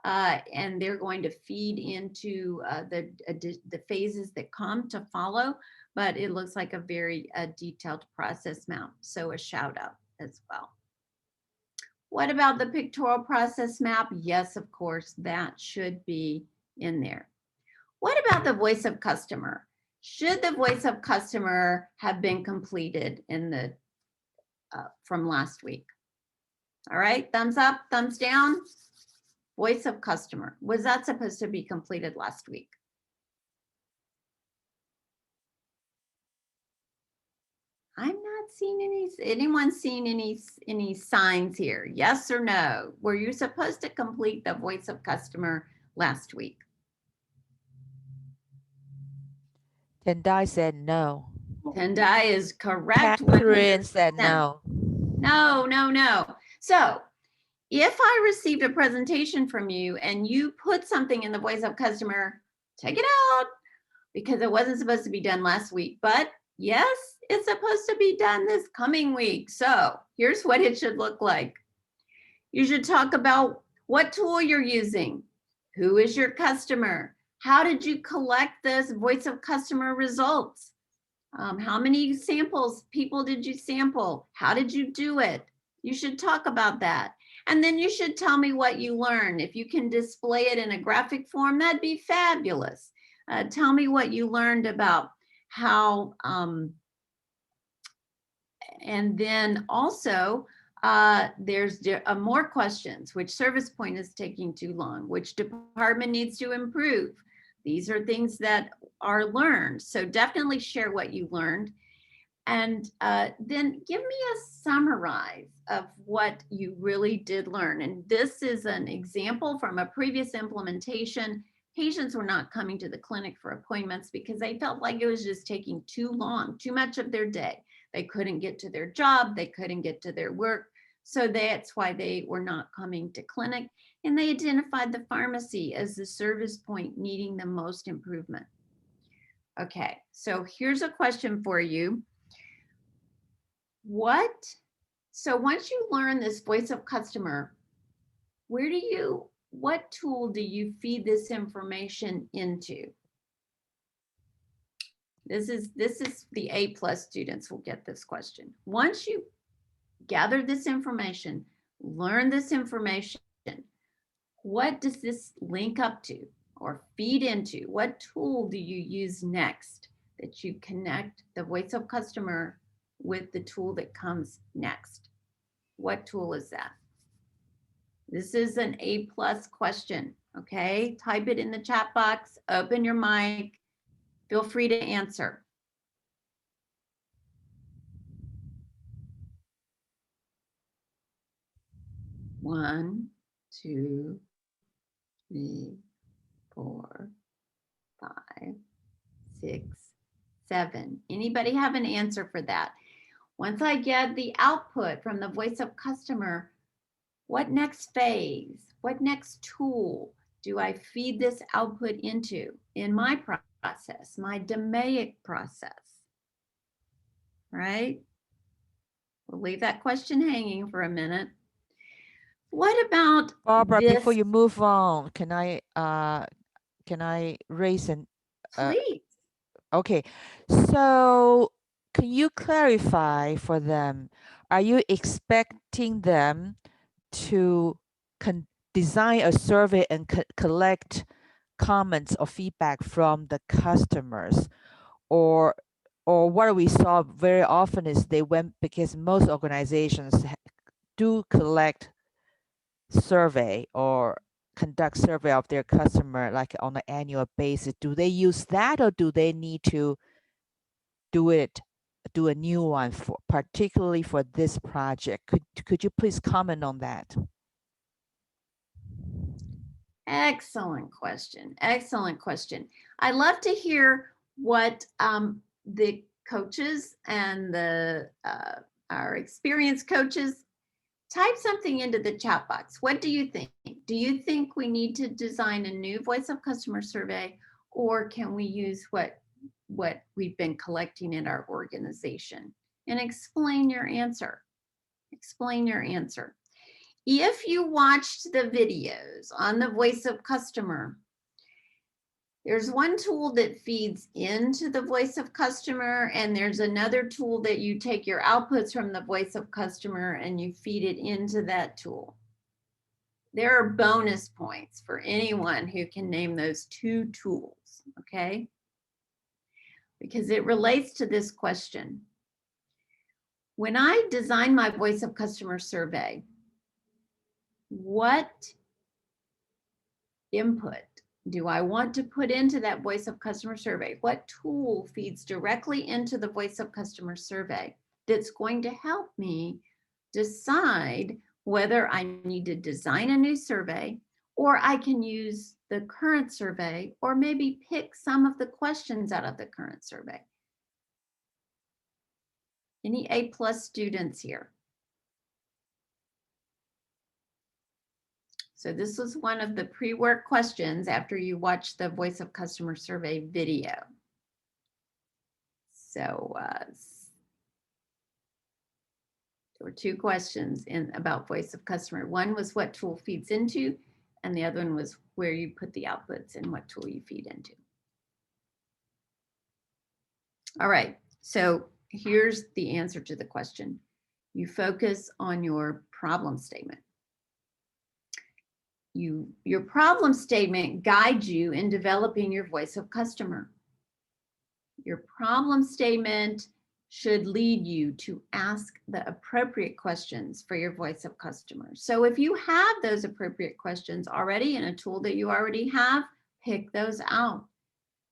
A: and they're going to feed into the phases that come to follow. But it looks like a very detailed process map, so a shout out as well. What about the pictorial process map? Yes, of course, that should be in there. What about the voice of customer? Should the voice of customer have been completed in the from last week? All right, thumbs up, thumbs down. Voice of customer. Was that supposed to be completed last week? I'm not seeing anyone seeing any signs here? Yes or no? Were you supposed to complete the voice of customer last week?
B: Tendai said no.
A: Tendai is correct.
B: Catherine said
A: 100%.
B: no.
A: No, no, no. So if I received a presentation from you and you put something in the voice of customer, take it out because it wasn't supposed to be done last week, but yes, it's supposed to be done this coming week. So here's what it should look like. You should talk about what tool you're using. Who is your customer? How did you collect this voice of customer results? How many samples, people did you sample? How did you do it? You should talk about that. And then you should tell me what you learned. If you can display it in a graphic form, that'd be fabulous. Tell me what you learned about how, and then also, there's more questions. Which service point is taking too long? Which department needs to improve? These are things that are learned. So definitely share what you learned. And then give me a summarize of what you really did learn. And this is an example from a previous implementation. Patients were not coming to the clinic for appointments because they felt like it was just taking too long, too much of their day. They couldn't get to their job, they couldn't get to their work. So that's why they were not coming to clinic. And they identified the pharmacy as the service point needing the most improvement. Okay, so here's a question for you. So once you learn this voice of customer, what tool do you feed this information into? This is the A+ students will get this question. Once you gather this information, learn this information, what does this link up to or feed into? What tool do you use next that you connect the voice of customer with the tool that comes next? What tool is that? This is an A+ question, okay? Type it in the chat box, open your mic, feel free to answer. One, two, 3, 4, 5, 6, 7. Anybody have an answer for that? Once I get the output from the voice of customer, what next phase, what next tool do I feed this output into in my process, my DMAIC process, right? We'll leave that question hanging for a minute. What about
B: Barbara,
A: this?
B: before you move on, can I raise an
A: Please.
B: okay, so can you clarify for them, are you expecting them to design a survey and collect comments or feedback from the customers, or what we saw very often is they went, because most organizations do collect survey or conduct survey of their customer like on an annual basis. Do they use that, or do they need to do a new one for particularly for this project? Could you please comment on that?
A: Excellent question. Excellent question. I'd love to hear what the coaches and our experienced coaches type something into the chat box. What do you think? Do you think we need to design a new voice of customer survey, or can we use what we've been collecting in our organization? And explain your answer. Explain your answer. If you watched the videos on the voice of customer, there's one tool that feeds into the voice of customer, and there's another tool that you take your outputs from the voice of customer and you feed it into that tool. There are bonus points for anyone who can name those two tools, okay? Because it relates to this question. When I design my voice of customer survey, what input do I want to put into that voice of customer survey? What tool feeds directly into the voice of customer survey? that's going to help me decide whether I need to design a new survey, or I can use the current survey, or maybe pick some of the questions out of the current survey. Any A+ students here? So this was one of the pre-work questions after you watch the Voice of Customer survey video. So there were two questions about Voice of Customer. One was what tool feeds into, and the other one was where you put the outputs and what tool you feed into. All right, so here's the answer to the question. You focus on your problem statement. Your problem statement guides you in developing your Voice of Customer. Your problem statement should lead you to ask the appropriate questions for your Voice of Customer. So if you have those appropriate questions already in a tool that you already have, pick those out.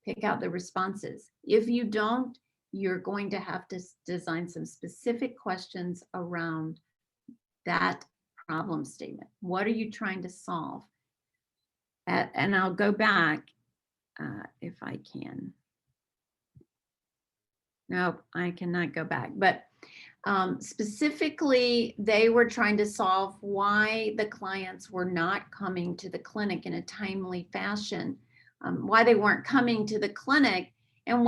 A: Pick out the responses. If you don't, you're going to have to design some specific questions around that problem statement. What are you trying to solve? And I'll go back if I can. No, I cannot go back. But specifically, they were trying to solve why the clients were not coming to the clinic in a timely fashion, why they weren't coming to the clinic, and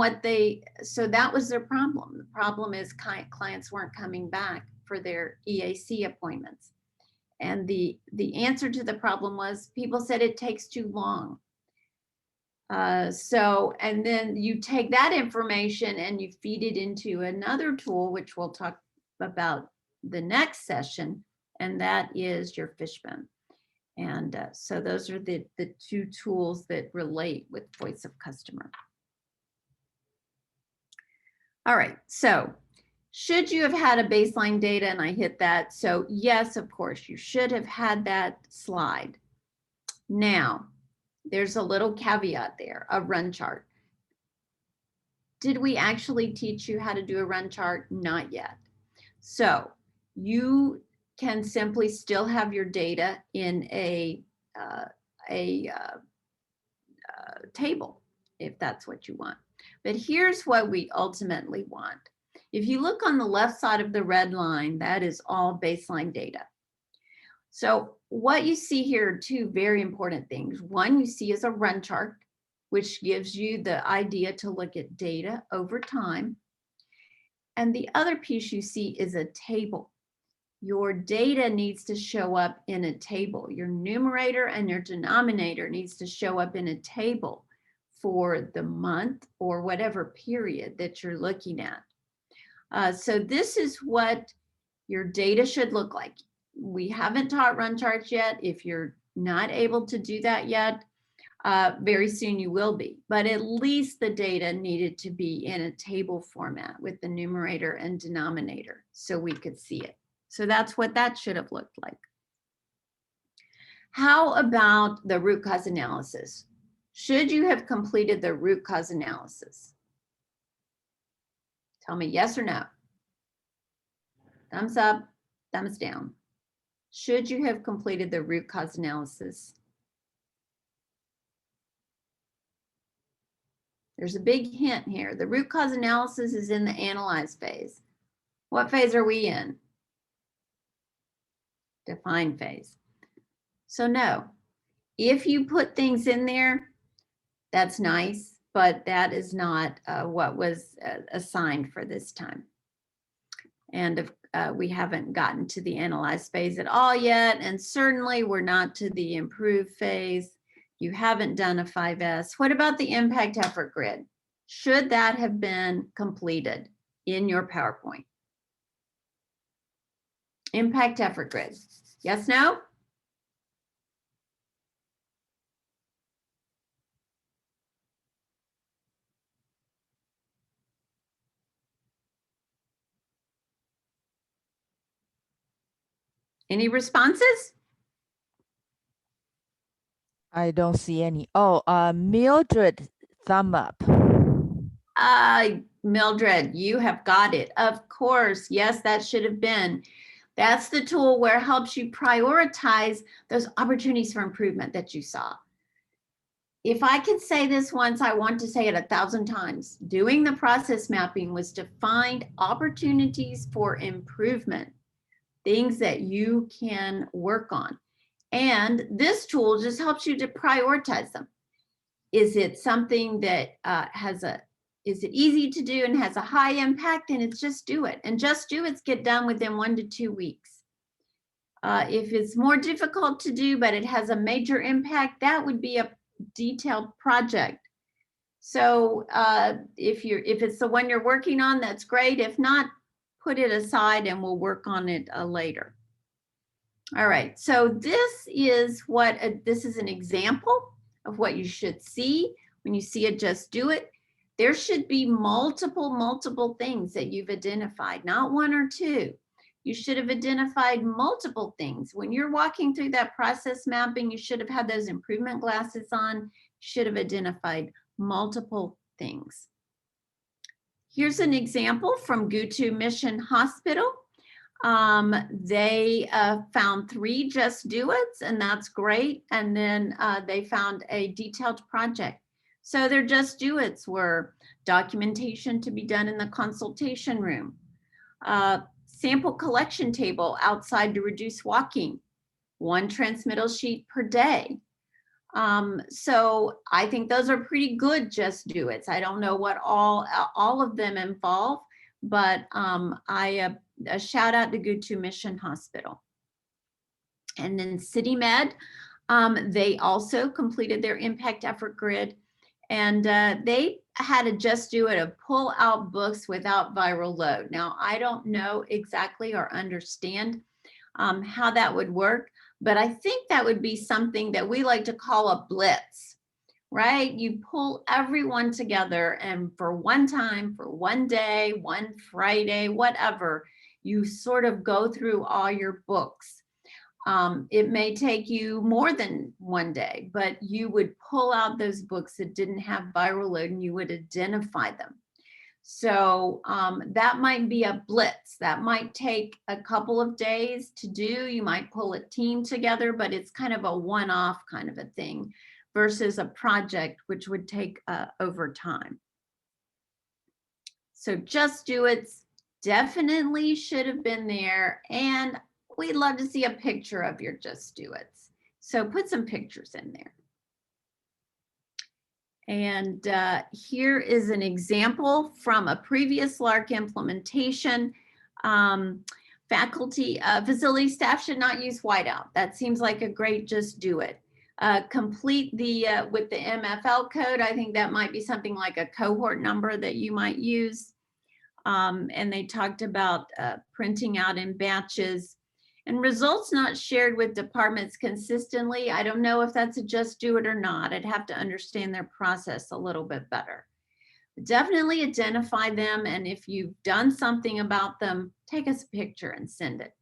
A: so that was their problem. The problem is clients weren't coming back for their EAC appointments. And the answer to the problem was people said it takes too long. And then you take that information and you feed it into another tool, which we'll talk about the next session, and that is your Fishbone. And so those are the two tools that relate with Voice of Customer. All right, so should you have had a baseline data? And I hit that. So yes, of course, you should have had that slide. Now, there's a little caveat there, a run chart. Did we actually teach you how to do a run chart? Not yet. So you can simply still have your data in a table if that's what you want. But here's what we ultimately want. If you look on the left side of the red line, that is all baseline data. So what you see here are two very important things. One you see is a run chart, which gives you the idea to look at data over time. And the other piece you see is a table. Your data needs to show up in a table. Your numerator and your denominator needs to show up in a table for the month or whatever period that you're looking at. So this is what your data should look like. We haven't taught run charts yet. If you're not able to do that yet, very soon you will be. But at least the data needed to be in a table format with the numerator and denominator so we could see it. So that's what that should have looked like. How about the root cause analysis? Should you have completed the root cause analysis? Tell me yes or no. Thumbs up, thumbs down. Should you have completed the root cause analysis? There's a big hint here. The root cause analysis is in the analyze phase. What phase are we in? Define phase. So no, if you put things in there, that's nice, but that is not what was assigned for this time. And we haven't gotten to the analyze phase at all yet. And certainly we're not to the improve phase. You haven't done a 5S. What about the impact effort grid? Should that have been completed in your PowerPoint? Impact effort grid. Yes, no? Any responses?
B: I don't see any. Oh, Mildred, thumb up.
A: Mildred, you have got it. Of course, yes, that should have been. That's the tool where it helps you prioritize those opportunities for improvement that you saw. If I could say this once, I want to say it 1,000 times. Doing the process mapping was to find opportunities for improvement, things that you can work on. And this tool just helps you to prioritize them. Is it something that is it easy to do and has a high impact? And it's just do it. And just do it's get done within 1 to 2 weeks. If it's more difficult to do, but it has a major impact, that would be a detailed project. So if it's the one you're working on, that's great. If not, put it aside and we'll work on it later. All right, so this is an example of what you should see when you see it. Just do it. There should be multiple things that you've identified, not 1 or 2. You should have identified multiple things. When you're walking through that process mapping, you should have had those improvement glasses on. You should have identified multiple things. Here's an example from Gutu Mission Hospital. They found 3 just do it's, and that's great. And then they found a detailed project. So their just do it's were documentation to be done in the consultation room, sample collection table outside to reduce walking, 1 transmittal sheet per day. So I think those are pretty good just do it's. I don't know what all of them involve, but a shout out to Gutu Mission Hospital. And then CityMed, they also completed their impact effort grid, and they had a just do it of pull out books without viral load. Now, I don't know exactly or understand how that would work, but I think that would be something that we like to call a blitz, right? You pull everyone together, and for one time, for one day, one Friday, whatever, you sort of go through all your books. It may take you more than 1 day, but you would pull out those books that didn't have viral load and you would identify them. So that might be a blitz. That might take a couple of days to do. You might pull a team together, but it's kind of a one-off kind of a thing versus a project, which would take over time. So just do it. Definitely should have been there, and we'd love to see a picture of your just do it's. So put some pictures in there. And here is an example from a previous LARC implementation. Faculty, facility staff should not use whiteout. That seems like a great just do it. Complete with the MFL code. I think that might be something like a cohort number that you might use. And they talked about printing out in batches and results not shared with departments consistently. I don't know if that's a just do it or not. I'd have to understand their process a little bit better. But definitely identify them, and if you've done something about them, take us a picture and send it.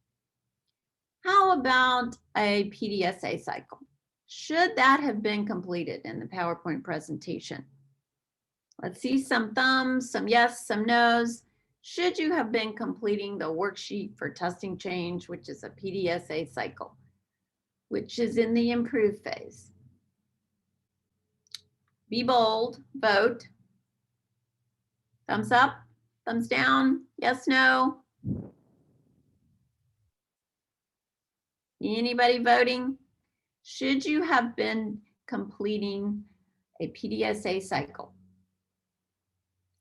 A: How about a PDSA cycle? Should that have been completed in the PowerPoint presentation? Let's see some thumbs, some yes, some no's. Should you have been completing the worksheet for testing change, which is a PDSA cycle, which is in the improve phase? Be bold, vote. Thumbs up, thumbs down, yes, no. Anybody voting? Should you have been completing a PDSA cycle?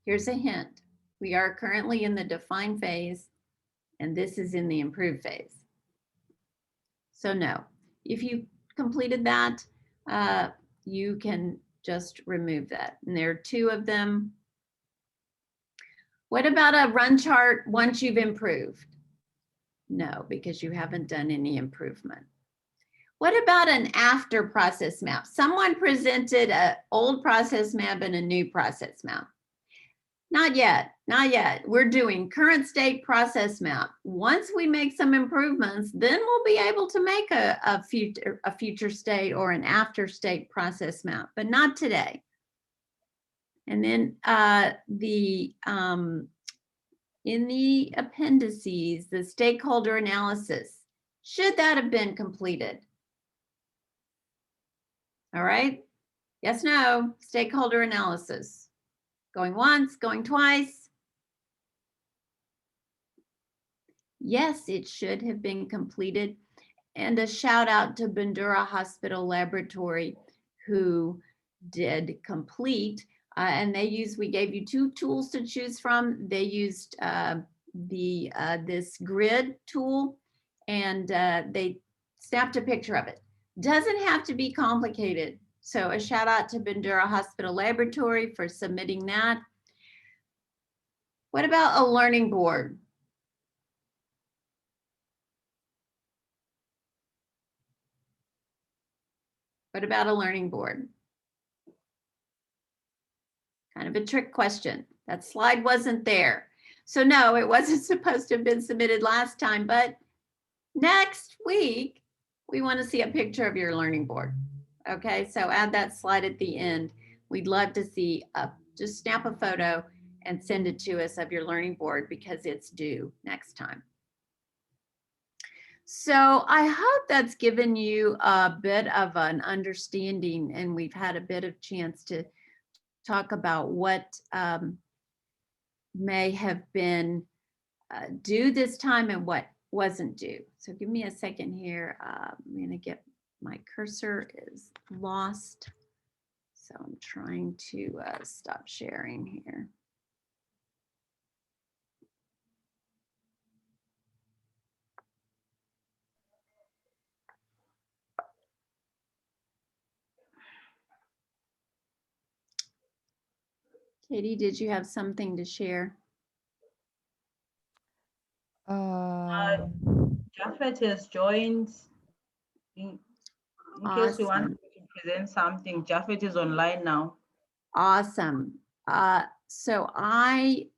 A: Here's a hint. We are currently in the define phase, and this is in the improve phase. So no, if you completed that, you can just remove that. And there are 2 of them. What about a run chart once you've improved? No, because you haven't done any improvement. What about an after process map? Someone presented an old process map and a new process map. Not yet, not yet. We're doing current state process map. Once we make some improvements, then we'll be able to make a future state or an after state process map, but not today. And then in the appendices, the stakeholder analysis, should that have been completed? All right. Yes, no, stakeholder analysis. Going once, going twice. Yes, it should have been completed. And a shout out to Bandura Hospital Laboratory who did complete. And we gave you 2 tools to choose from. They used this grid tool and they snapped a picture of it. Doesn't have to be complicated. So a shout out to Bandura Hospital Laboratory for submitting that. What about a learning board? What about a learning board? Kind of a trick question. That slide wasn't there. So no, it wasn't supposed to have been submitted last time, but next week, we want to see a picture of your learning board. Okay, so add that slide at the end. We'd love to see, just snap a photo and send it to us of your learning board because it's due next time. So I hope that's given you a bit of an understanding and we've had a bit of chance to talk about what may have been due this time and what wasn't due. So give me a second here. I'm gonna get, my cursor is lost. So I'm trying to stop sharing here. Katie, did you have something to share?
E: Japhet has joined. In case you want to present something, Japhet is online now.
A: Awesome. So my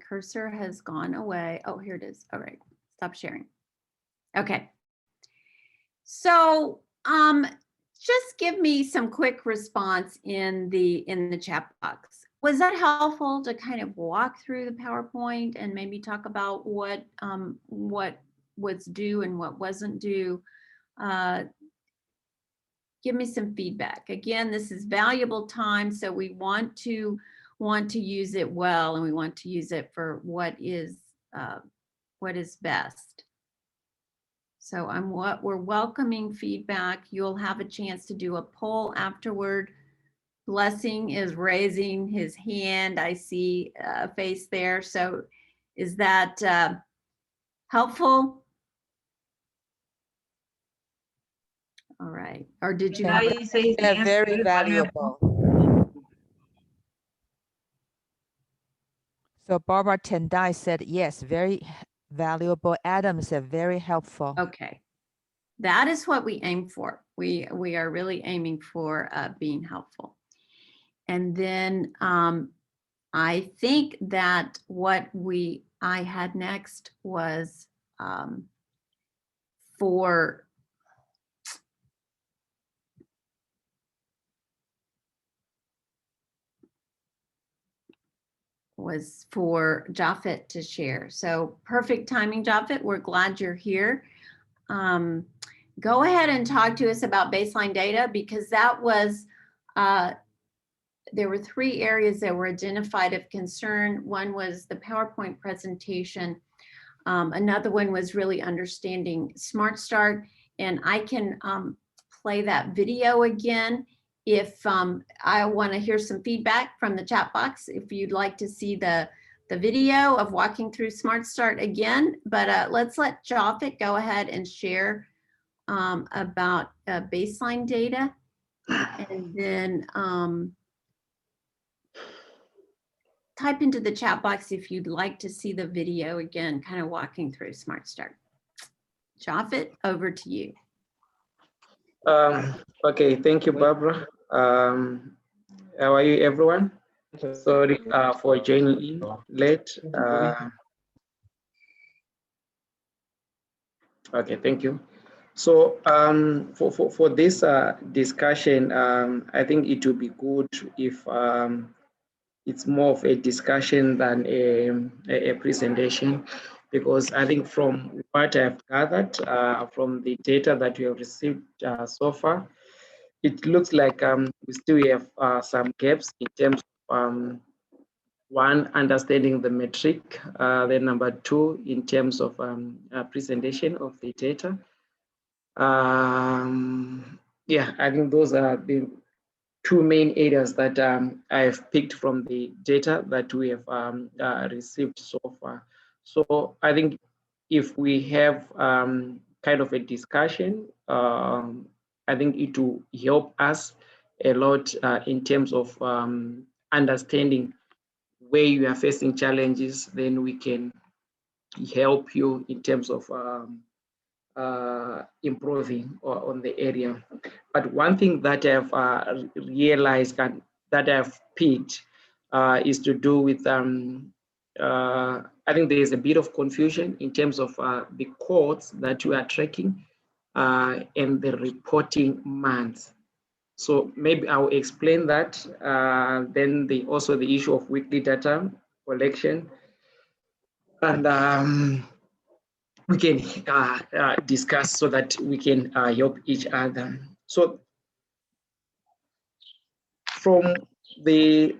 A: cursor has gone away. Oh, here it is. All right, stop sharing. Okay. So just give me some quick response in the chat box. Was that helpful to kind of walk through the PowerPoint and maybe talk about what was due and what wasn't due? Give me some feedback. Again, this is valuable time, so we want to use it well, and we want to use it for what is best. So we're welcoming feedback. You'll have a chance to do a poll afterward. Blessing is raising his hand. I see a face there. So is that helpful? All right. Or did you have a,
E: say
B: They're
E: yes,
B: very valuable. So Barbara Tendai said, yes, very valuable. Adam said, very helpful.
A: okay. That is what we aim for. We are really aiming for being helpful. And then I think that what I had next was for Japhet to share. So perfect timing, Japhet. We're glad you're here. Go ahead and talk to us about baseline data because that was, there were 3 areas that were identified of concern. One was the PowerPoint presentation. Another one was really understanding Smart Start. And I can play that video again if I want to hear some feedback from the chat box, if you'd like to see the video of walking through Smart Start again. But let's let Japhet go ahead and share about baseline data. And then type into the chat box if you'd like to see the video again, kind of walking through Smart Start. Japhet, over to you.
F: Okay, thank you, Barbara. How are you, everyone? Sorry for joining in late. Okay, thank you. So for this discussion, I think it would be good if it's more of a discussion than a presentation, because I think from what I've gathered from the data that we have received so far, it looks like we still have some gaps in terms of one, understanding the metric, then number two, in terms of presentation of the data. Yeah, I think those are the two main areas that I've picked from the data that we have received so far. So I think if we have kind of a discussion, I think it will help us a lot in terms of understanding where you are facing challenges. Then we can help you in terms of improving on the area. But one thing that I've realized and that I've picked is to do with, I think there is a bit of confusion in terms of the codes that you are tracking and the reporting months. So maybe I'll explain that. Then also the issue of weekly data collection. And we can discuss so that we can help each other. So from the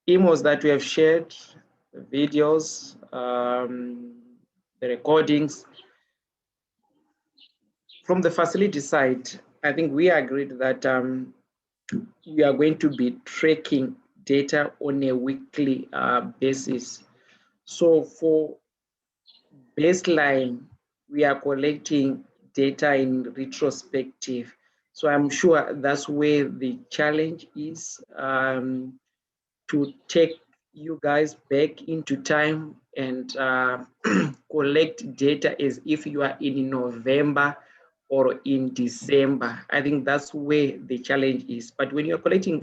F: emails that we have shared, the videos, the recordings, from the facility side, I think we agreed that we are going to be tracking data on a weekly basis. So for baseline, we are collecting data in retrospective. So I'm sure that's where the challenge is, to take you guys back into time and collect data as if you are in November or in December. I think that's where the challenge is. But when you're collecting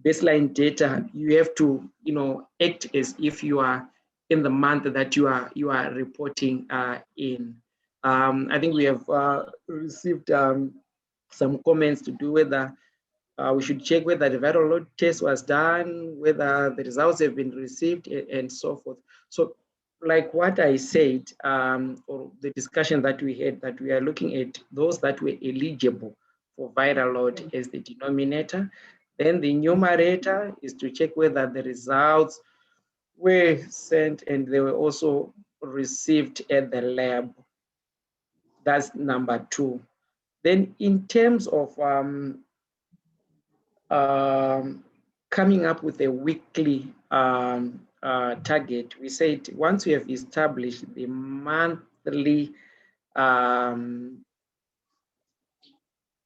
F: baseline data, you have to, act as if you are in the month that you are reporting in. I think we have received some comments to do whether we should check whether the viral load test was done, whether the results have been received, and so forth. So like what I said, or the discussion that we had, that we are looking at those that were eligible for viral load as the denominator. Then the numerator is to check whether the results were sent and they were also received at the lab. That's number two. Then in terms of coming up with a weekly target, we said once we have established the monthly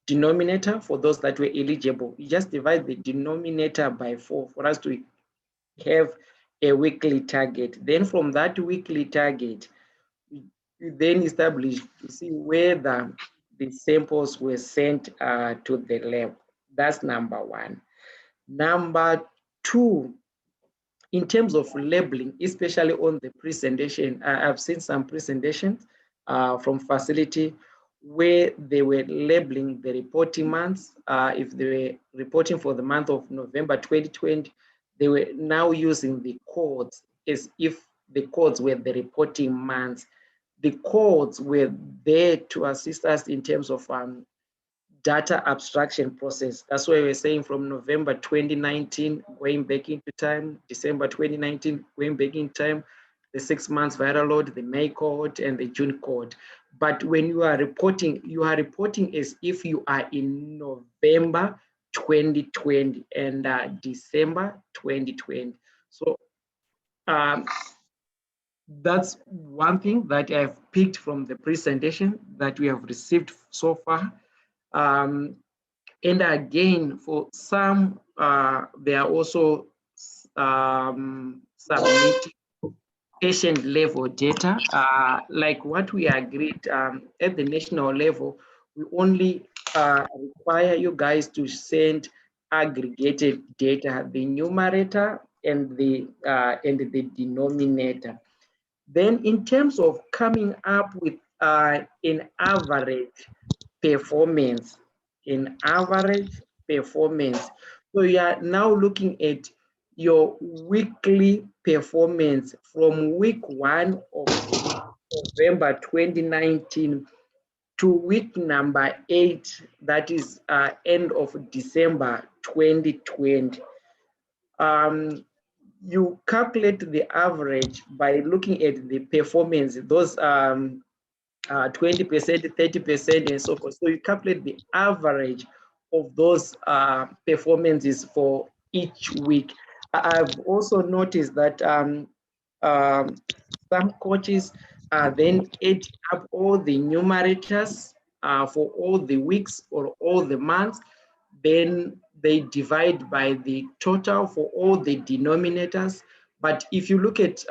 F: denominator for those that were eligible, you just divide the denominator by 4 for us to have a weekly target. Then from that weekly target, we then establish to see whether the samples were sent to the lab. That's number one. Number two, in terms of labeling, especially on the presentation, I've seen some presentations from facility where they were labeling the reporting months. If they were reporting for the month of November 2020, they were now using the codes as if the codes were the reporting months. The codes were there to assist us in terms of data abstraction process. That's why we're saying from November 2019, going back into time, December 2019, going back in time, the 6 months viral load, the May code, and the June code. But when you are reporting as if you are in November 2020 and December 2020. So that's one thing that I've picked from the presentation that we have received so far. And again, for some, they are also submitting patient level data. Like what we agreed at the national level, we only require you guys to send aggregated data, the numerator and the denominator. Then in terms of coming up with in average performance. In average performance. So you are now looking at your weekly performance from week 1 of November 2019 to week number 8, that is end of December 2020. You calculate the average by looking at the performance, those 20%, 30%, and so forth. So you calculate the average of those performances for each week. I've also noticed that some coaches then add up all the numerators for all the weeks or all the months. Then they divide by the total for all the denominators. But if you look at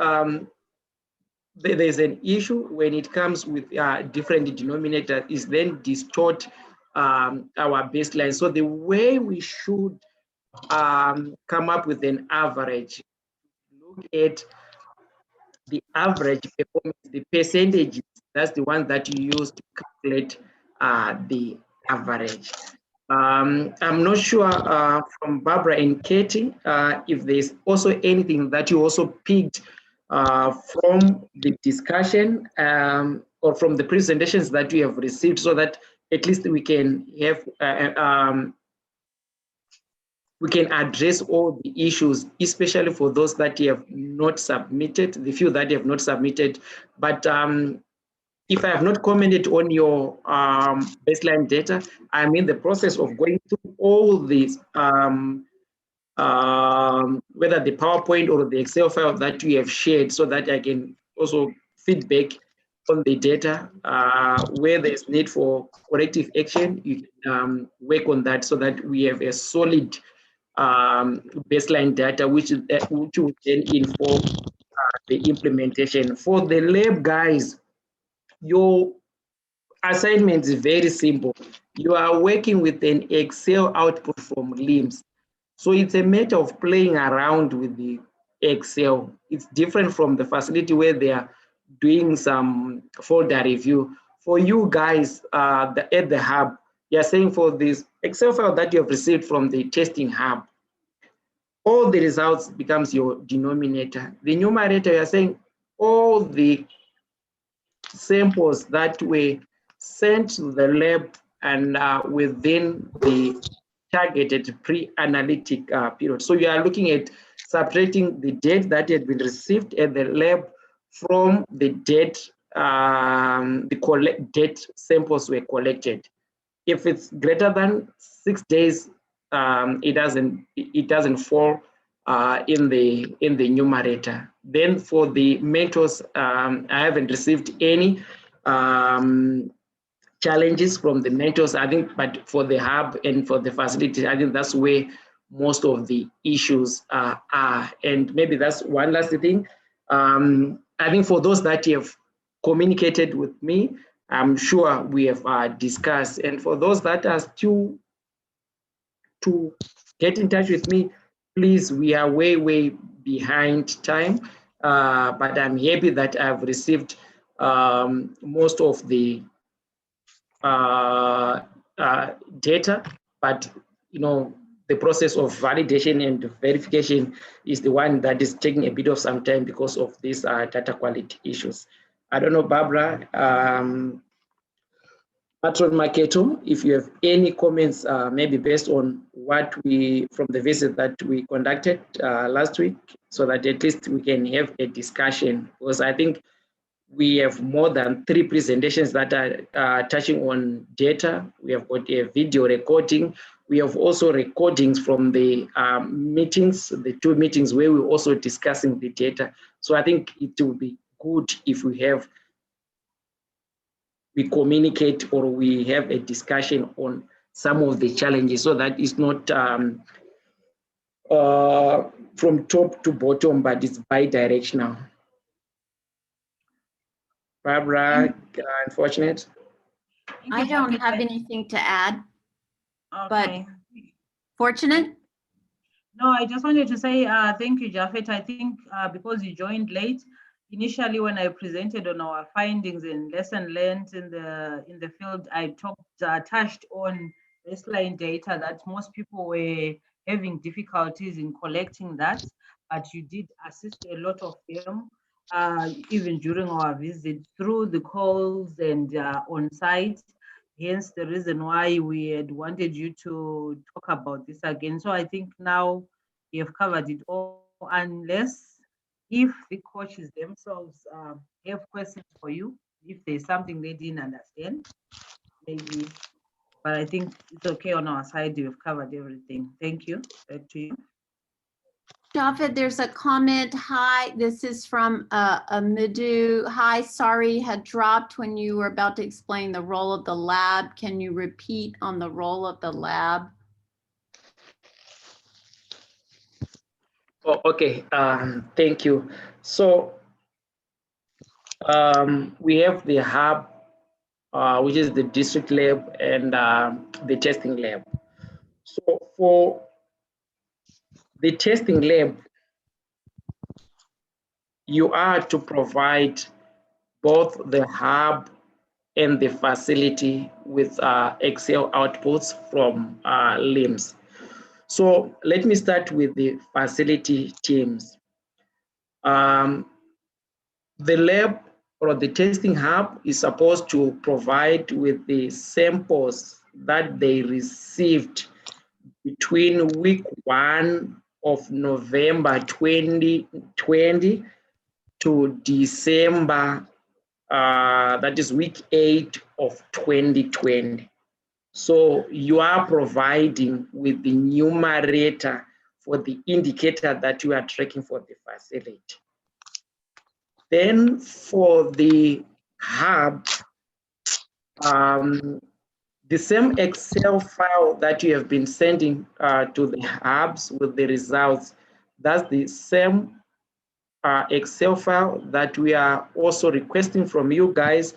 F: there's an issue when it comes with different denominators, is then distort our baseline. So the way we should come up with an average, look at the average performance, the percentages, that's the one that you use to calculate the average. I'm not sure from Barbara and Katie if there's also anything that you also picked from the discussion or from the presentations that we have received, so that at least we can have we can address all the issues, especially for those that you have not submitted, the few that you have not submitted. But if I have not commented on your baseline data, I'm in the process of going through all these, whether the PowerPoint or the Excel file that you have shared, so that I can also feedback on the data. Where there's need for corrective action, you can work on that so that we have a solid baseline data, which will then inform the implementation. For the lab guys, your assignment is very simple. You are working with an Excel output from LIMS. So it's a matter of playing around with the Excel. It's different from the facility where they are doing some folder review. For you guys at the hub, you're saying for this Excel file that you have received from the testing hub, all the results becomes your denominator. The numerator, you're saying all the samples that were sent to the lab and within the targeted pre-analytic period. So you are looking at subtracting the date that had been received at the lab from the date date samples were collected. If it's greater than 6 days, it doesn't fall in the numerator. Then for the mentors, I haven't received any challenges from the mentors, I think, but for the hub and for the facility, I think that's where most of the issues are. And maybe that's one last thing. I think for those that have communicated with me, I'm sure we have discussed. And for those that are still to get in touch with me, please, we are way behind time. But I'm happy that I've received most of the data, but the process of validation and verification is the one that is taking a bit of some time because of these data quality issues. I don't know, Barbara, Patron Maketo, if you have any comments, maybe based on what from the visit that we conducted last week, so that at least we can have a discussion, because I think we have more than 3 presentations that are touching on data. We have got a video recording. We have also recordings from the meetings, the 2 meetings where we're also discussing the data. So I think it will be good if we communicate or we have a discussion on some of the challenges, so that it's not from top to bottom, but it's bi-directional. Barbara, unfortunate.
A: I don't have anything to add, but
E: Okay.
A: fortunate.
E: No, I just wanted to say thank you, Japhet. I think because you joined late, initially when I presented on our findings and lesson learned in the field, I touched on baseline data that most people were having difficulties in collecting that, but you did assist a lot of them, even during our visit through the calls and on site. Hence the reason why we had wanted you to talk about this again. So I think now you have covered it all, unless if the coaches themselves have questions for you, if there's something they didn't understand, maybe. But I think it's okay on our side. You've covered everything. Thank you. Back to you.
A: Javed, there's a comment. Hi, this is from Amidu. Hi, sorry, had dropped when you were about to explain the role of the lab. Can you repeat on the role of the lab?
F: Oh, okay, thank you. So we have the hub, which is the district lab, and the testing lab. So for the testing lab, you are to provide both the hub and the facility with Excel outputs from LIMS. So let me start with the facility teams. The lab or the testing hub is supposed to provide with the samples that they received between week 1 of November 2020 to December, that is week 8 of 2020. So you are providing with the numerator for the indicator that you are tracking for the facility. Then for the hub, the same Excel file that you have been sending to the hubs with the results, that's the same Excel file that we are also requesting from you guys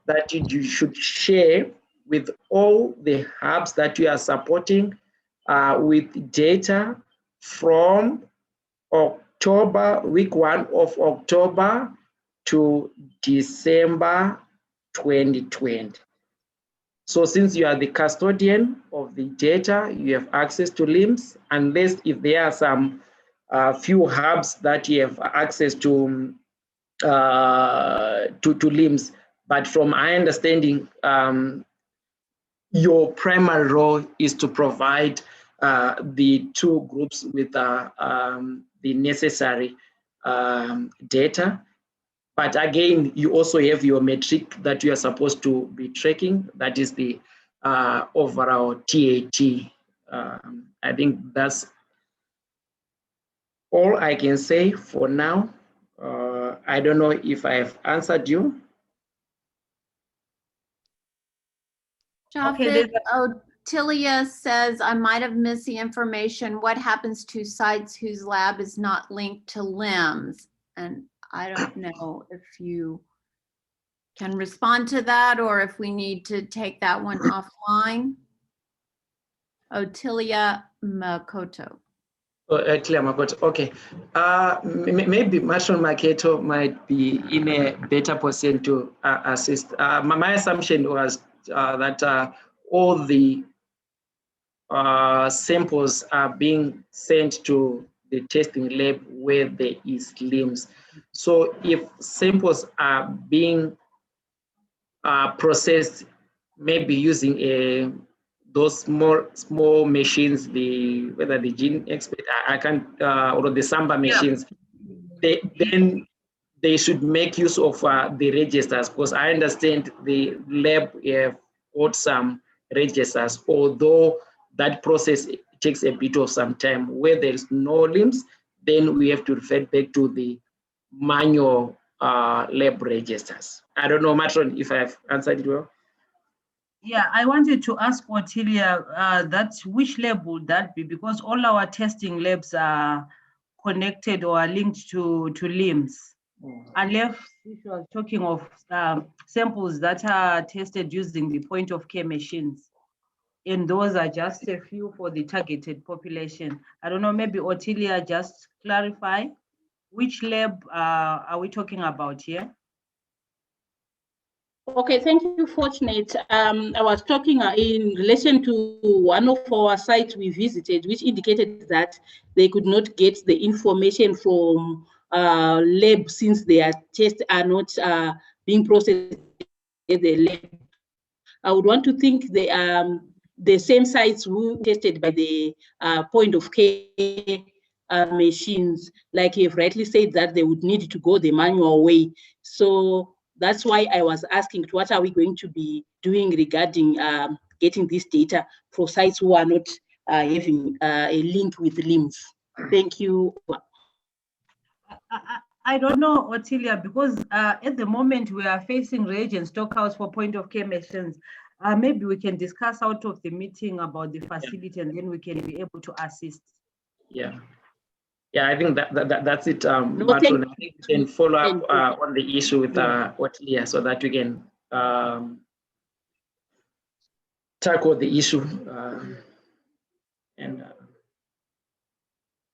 F: that you should share with all the hubs that you are supporting with data from October, week 1 of October to December 2020. So since you are the custodian of the data, you have access to LIMS, unless if there are some few hubs that you have access to LIMS. But from my understanding, your primary role is to provide the two groups with the necessary data. But again, you also have your metric that you are supposed to be tracking. That is the overall TAT. I think that's all I can say for now. I don't know if I have answered you.
E: Okay,
A: Javed, Otilia says, I might have missed the information. What happens to sites whose lab is not linked to LIMS? And I don't know if you can respond to that or if we need to take that one offline. Otilia Makoto.
F: Clear, Makoto. Okay. Maybe Matron Maketo might be in a better position to assist. My assumption was that all the samples are being sent to the testing lab where there is LIMS. So if samples are being processed, maybe using those small machines, whether the GeneXpert, I can't, or the Samba machines, then they should make use of the registers, because I understand the lab have got some registers, although that process takes a bit of some time. Where there is no LIMS, then we have to refer back to the manual lab registers. I don't know, Matron, if I have answered it well.
E: Yeah, I wanted to ask Otilia that which lab would that be? Because all our testing labs are connected or are linked to LIMS. Unless if you are talking of samples that are tested using the point of care machines, and those are just a few for the targeted population. I don't know, maybe Otilia just clarify which lab are we talking about here?
G: Okay, thank you, Fortunate. I was talking in relation to one of our sites we visited, which indicated that they could not get the information from lab since their tests are not being processed at the lab. I would want to think the same sites who tested by the point of care machines, like you've rightly said, that they would need to go the manual way. So that's why I was asking, what are we going to be doing regarding getting this data for sites who are not having a link with LIMS? Thank you.
E: I don't know, Ottilia, because at the moment we are facing reagent stockouts for point of care machines. Maybe we can discuss out of the meeting about the facility, and then we can be able to assist.
F: Yeah. Yeah, I think that's it,
G: No,
F: Matron. I think we can follow
G: Thank
F: up on the issue with Ottilia so that we can tackle the issue. And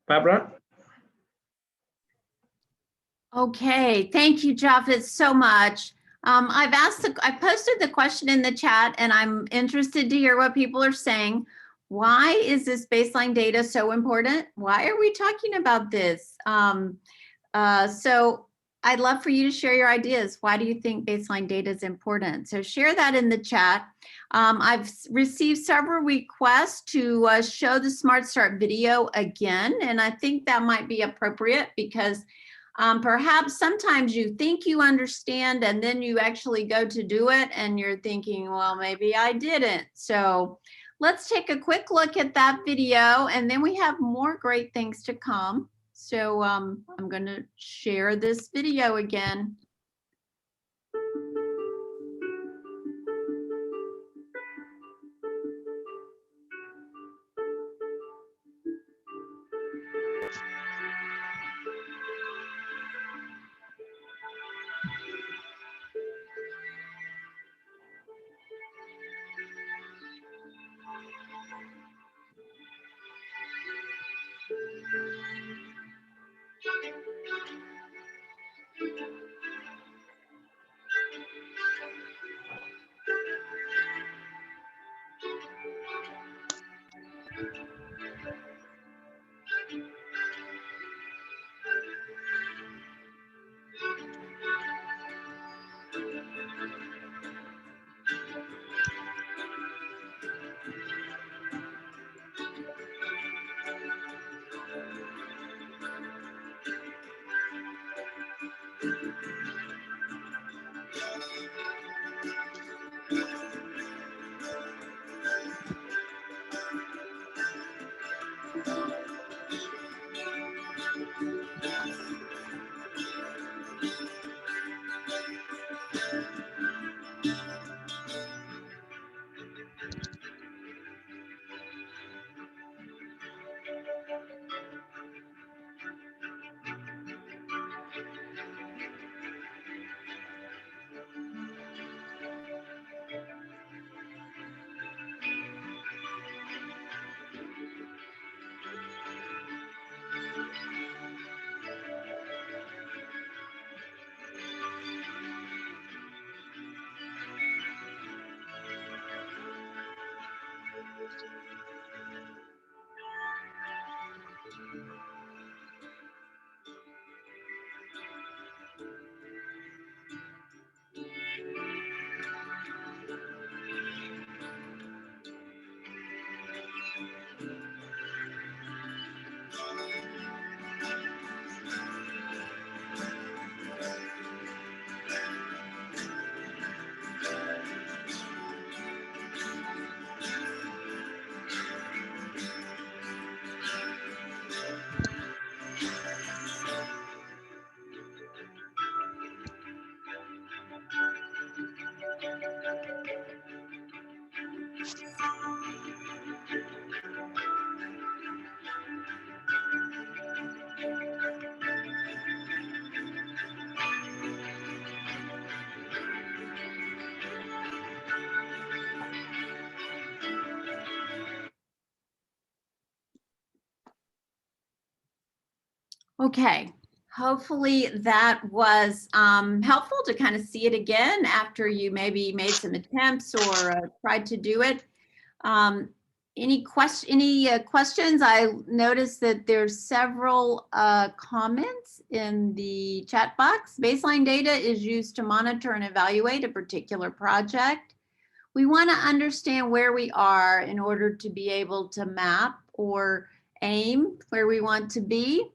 F: Barbara?
A: Okay, thank you, Japhet, so much. I posted the question in the chat, and I'm interested to hear what people are saying. Why is this baseline data so important? Why are we talking about this? So I'd love for you to share your ideas. Why do you think baseline data is important? So share that in the chat. I've received several requests to show the Smart Start video again, and I think that might be appropriate because perhaps sometimes you think you understand and then you actually go to do it and you're thinking, well, maybe I didn't. So let's take a quick look at that video, and then we have more great things to come. So I'm going to share this video again. Okay, Hopefully that was helpful to kind of see it again after you maybe made some attempts or tried to do it. Any questions? I noticed that there's several comments in the chat box. Baseline data is used to monitor and evaluate a particular project. We want to understand where we are in order to be able to map or aim where we want to be.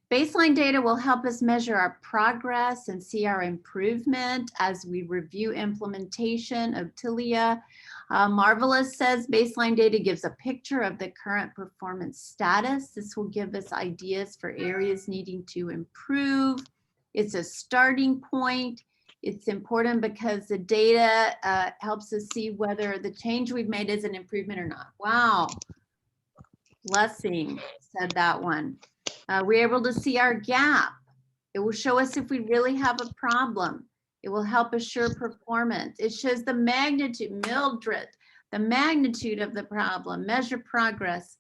A: Baseline data will help us measure our progress and see our improvement as we review implementation of TILIA. Marvelous says baseline data gives a picture of the current performance status. This will give us ideas for areas needing to improve. It's a starting point. It's important because the data helps us see whether the change we've made is an improvement or not. Wow. Blessing said that one. We're able to see our gap. It will show us if we really have a problem. It will help assure performance. It shows the magnitude, Mildred, the magnitude of the problem, measure progress.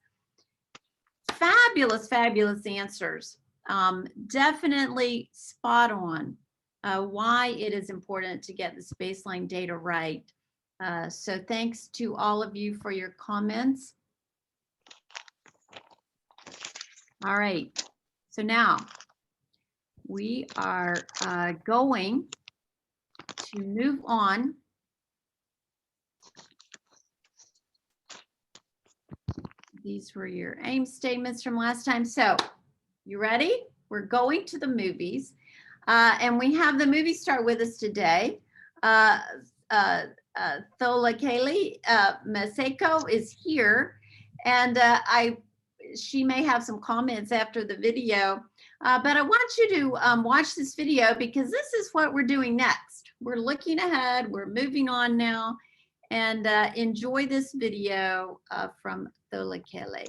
A: Fabulous, fabulous answers. Definitely spot on why it is important to get this baseline data right. So thanks to all of you for your comments. All right, so now we are going to move on. These were your aim statements from last time. So you ready? We're going to the movies and we have the movie star with us today. Tholakele Maseko is here and she may have some comments after the video, but I want you to watch this video because this is what we're doing next. We're looking ahead, we're moving on now, and enjoy this video from Tholakele.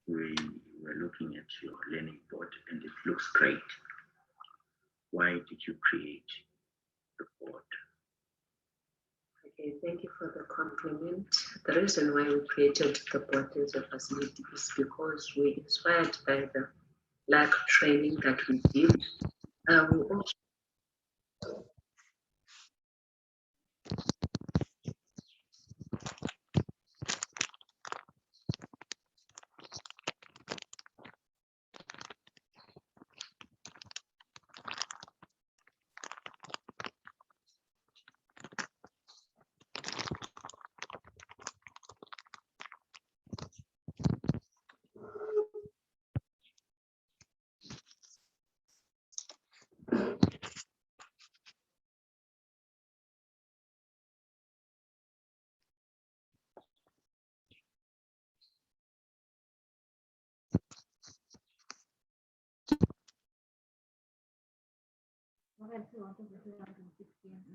H: We were looking at your learning board and it looks great. Why did you create the board?
I: Okay, thank you for the compliment. The reason why we created the board as a facility is because we're inspired by the lack of training that we did. We also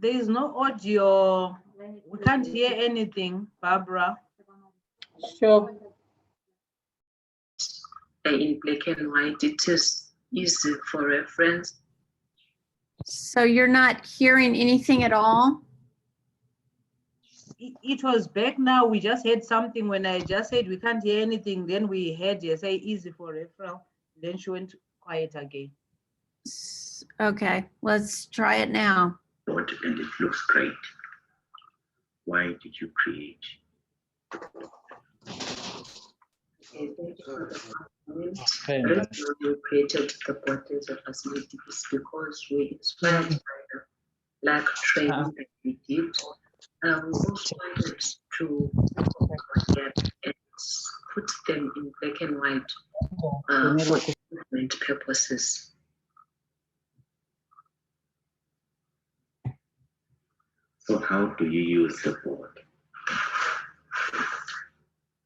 E: There is no audio. We can't hear anything, Barbara.
G: Sure.
I: in black and white, it is easy for reference.
A: So you're not hearing anything at all?
E: It was back now. We just heard something when I just said we can't hear anything. Then we heard you say easy for referral. Then she went quiet again.
A: Okay, let's try it now.
H: Board and it looks great. Why did you create?
I: Okay, thank you for the compliment. The reason why we created the board as a facility is because we're inspired by the lack of training that we did. We also wanted to and put them in black and white for improvement purposes.
H: So how do you use the board?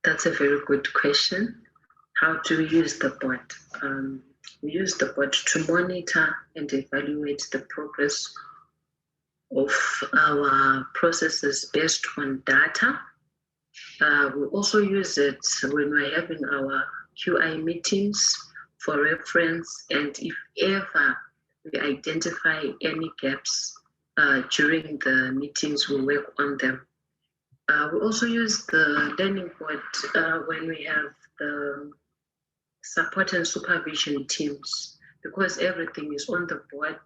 I: That's a very good question. How do we use the board? We use the board to monitor and evaluate the progress of our processes based on data. We also use it when we're having our QI meetings for reference, and if ever we identify any gaps during the meetings, we work on them. We also use the learning board when we have the support and supervision teams, because everything is on the board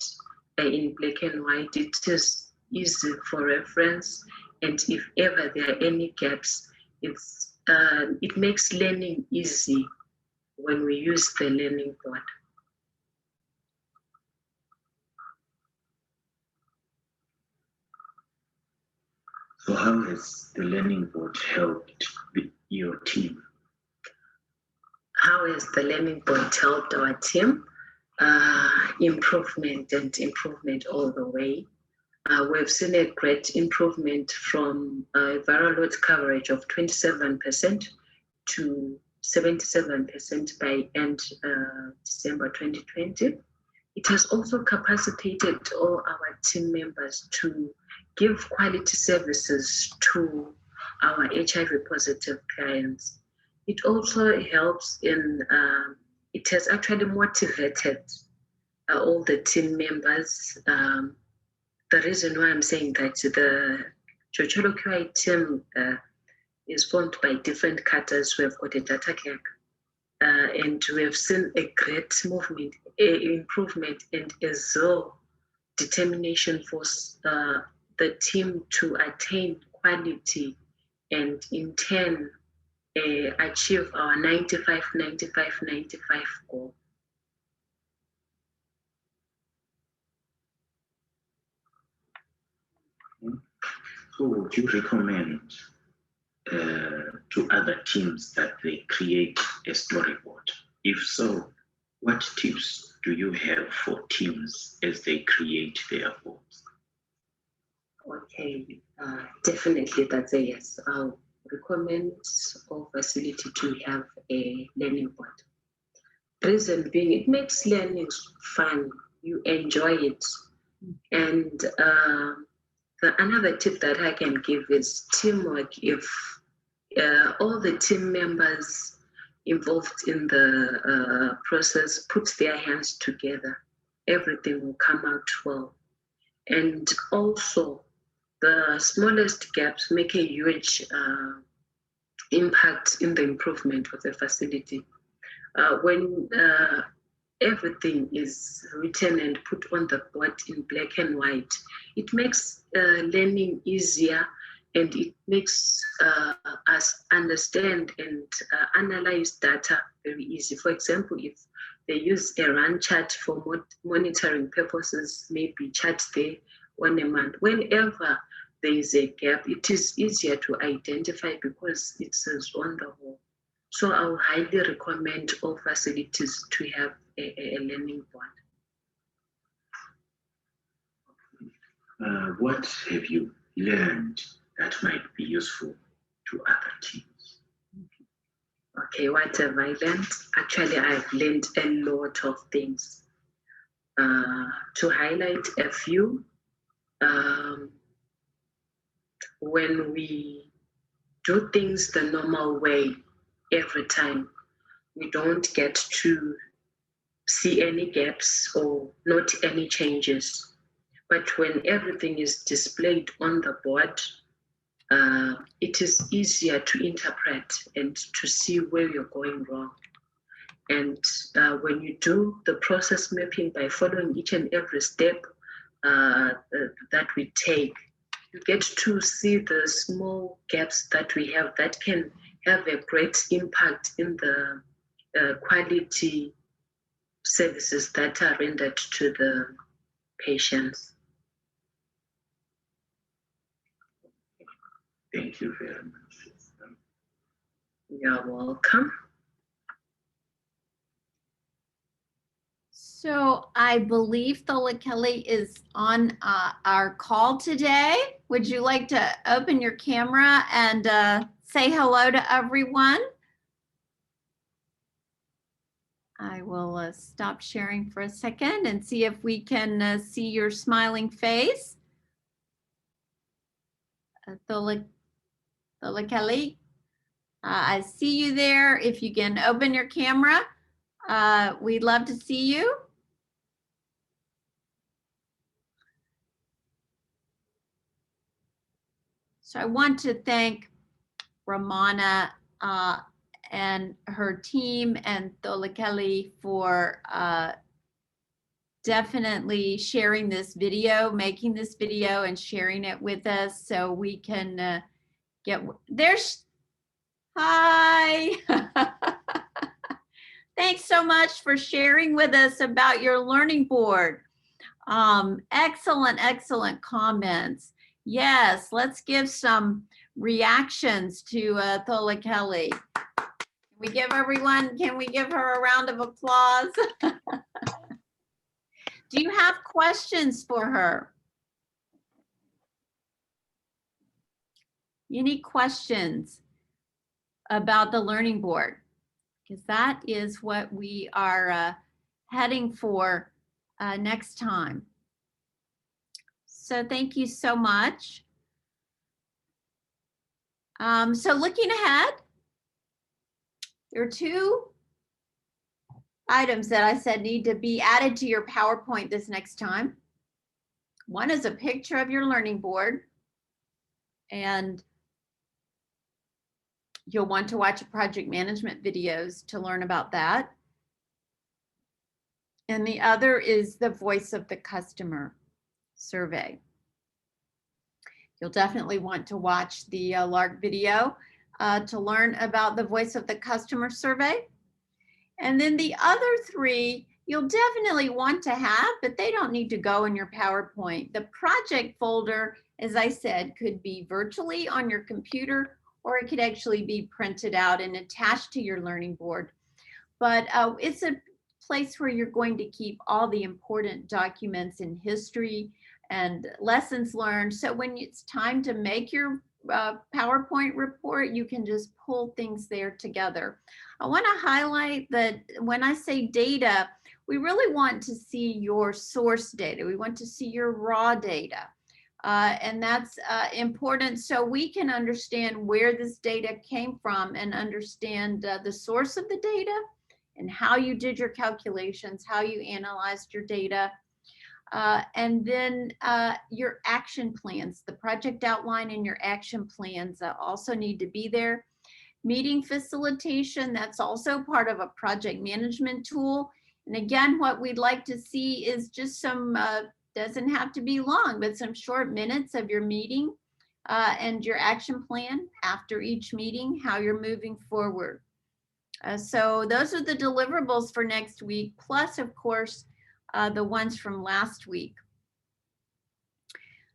I: in black and white. It is easy for reference, and if ever there are any gaps, it makes learning easy when we use the learning board.
H: So how has the learning board helped your team?
I: How has the learning board helped our team? Improvement and improvement all the way. We've seen a great improvement from viral load coverage of 27% to 77% by end December 2020. It has also capacitated all our team members to give quality services to our HIV positive clients. It also helps in, it has actually motivated all the team members. The reason why I'm saying that the Chocholo QI team is formed by different cadres. We have got a data clerk, and we have seen a great movement, improvement, and a zeal, determination for the team to attain quality and in turn achieve our 95-95-95 goal.
H: So would you recommend to other teams that they create a storyboard? If so, what tips do you have for teams as they create their boards?
I: Okay, definitely that's a yes. I'll recommend all facility to have a learning board. Reason being, it makes learning fun. You enjoy it. And another tip that I can give is teamwork. If all the team members involved in the process put their hands together, everything will come out well. And also, the smallest gaps make a huge impact in the improvement of the facility. When everything is written and put on the board in black and white, it makes learning easier, and it makes us understand and analyze data very easy. For example, if they use a run chart for monitoring purposes, maybe chart there on a month. Whenever there is a gap, it is easier to identify because it says on the whole. So I would highly recommend all facilities to have a learning board.
H: What have you learned that might be useful to other teams?
I: Okay, what have I learned? Actually, I've learned a lot of things. To highlight a few, when we do things the normal way every time, we don't get to see any gaps or not any changes. But when everything is displayed on the board, it is easier to interpret and to see where you're going wrong. And when you do the process mapping by following each and every step that we take, you get to see the small gaps that we have that can have a great impact in the quality services that are rendered to the patients.
H: Thank you very much.
I: You're welcome.
A: So I believe Thola Kelly is on our call today. Would you like to open your camera and say hello to everyone? I will stop sharing for a second and see if we can see your smiling face. Thola Kelly, I see you there. If you can open your camera, we'd love to see you. So I want to thank Ramana and her team and Tholakeli for definitely sharing this video, making this video and sharing it with us so we can get, there's, hi. Thanks so much for sharing with us about your learning board. Excellent, excellent comments. Yes, let's give some reactions to Tholakeli. Can we give everyone, can we give her a round of applause? Do you have questions for her? Any questions about the learning board? Because that is what we are heading for next time. So thank you so much. So looking ahead, there are 2 items that I said need to be added to your PowerPoint this next time. One is a picture of your learning board, and you'll want to watch project management videos to learn about that. And the other is the voice of the customer survey. You'll definitely want to watch the LARC video to learn about the voice of the customer survey. And then the other 3, you'll definitely want to have, but they don't need to go in your PowerPoint. The project folder, as I said, could be virtually on your computer, or it could actually be printed out and attached to your learning board. But it's a place where you're going to keep all the important documents in history and lessons learned. So when it's time to make your PowerPoint report, you can just pull things there together. I want to highlight that when I say data, we really want to see your source data. We want to see your raw data. And that's important so we can understand where this data came from and understand the source of the data and how you did your calculations, how you analyzed your data. And then your action plans, the project outline and your action plans also need to be there. Meeting facilitation, that's also part of a project management tool. And again, what we'd like to see is just some, doesn't have to be long, but some short minutes of your meeting and your action plan after each meeting, how you're moving forward. So those are the deliverables for next week, plus of course, the ones from last week.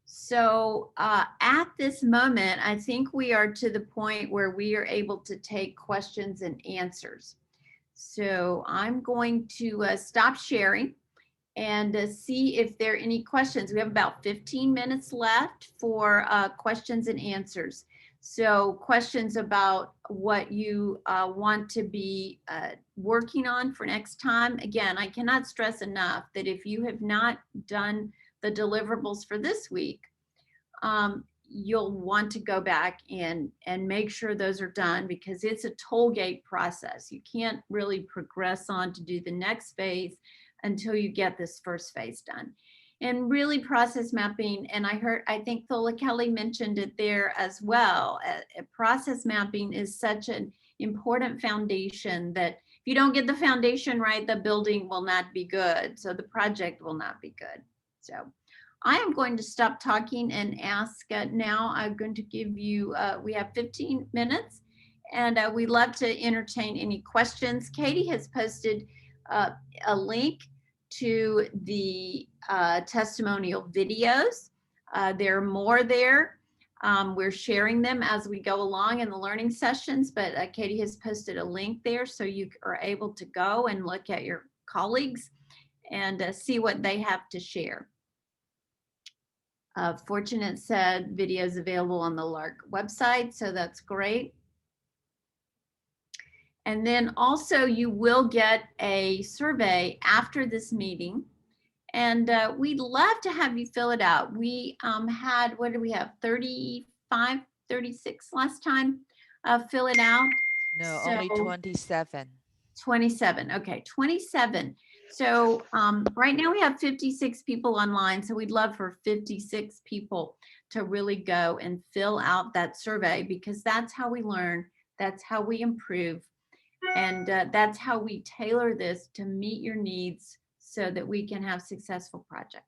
A: So at this moment, I think we are to the point where we are able to take questions and answers. So I'm going to stop sharing and see if there are any questions. We have about 15 minutes left for questions and answers. So questions about what you want to be working on for next time. Again, I cannot stress enough that if you have not done the deliverables for this week, you'll want to go back and make sure those are done, because it's a toll gate process. You can't really progress on to do the next phase until you get this first phase done. And really process mapping, and I think Tholakeli mentioned it there as well. Process mapping is such an important foundation that if you don't get the foundation right, the building will not be good. So the project will not be good. So I am going to stop talking and ask now. I'm going to give you, we have 15 minutes and we'd love to entertain any questions. Katie has posted a link to the testimonial videos. There are more there. We're sharing them as we go along in the learning sessions, but Katie has posted a link there so you are able to go and look at your colleagues and see what they have to share. Fortunate said videos available on the LARC website, so that's great. And then also you will get a survey after this meeting, and we'd love to have you fill it out. We had, what did we have, 35, 36 last time, fill it out.
B: No,
A: So,
B: only 27.
A: 27, okay, 27. So right now we have 56 people online, so we'd love for 56 people to really go and fill out that survey, because that's how we learn, that's how we improve, and that's how we tailor this to meet your needs so that we can have successful projects.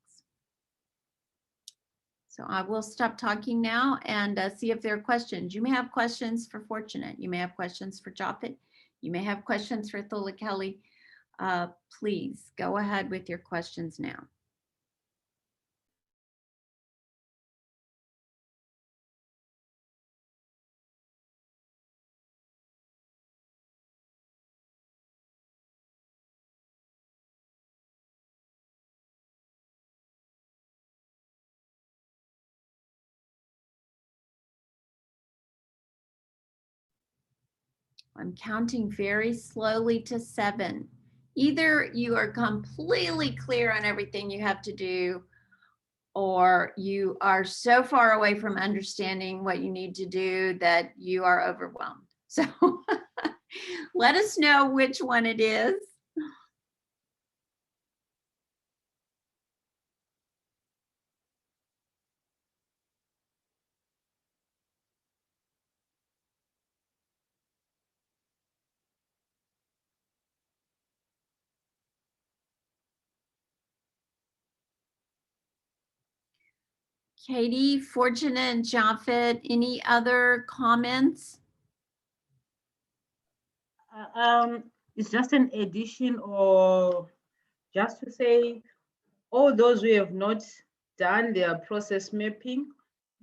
A: So I will stop talking now and see if there are questions. You may have questions for Fortunate. You may have questions for Japhet. You may have questions for Thola Kelly. Please go ahead with your questions now. I'm counting very slowly to 7. Either you are completely clear on everything you have to do, or you are so far away from understanding what you need to do that you are overwhelmed. So let us know which one it is. Katie, Fortunate, Japhet, any other comments?
E: It's just an addition, or just to say, all those who have not done their process mapping,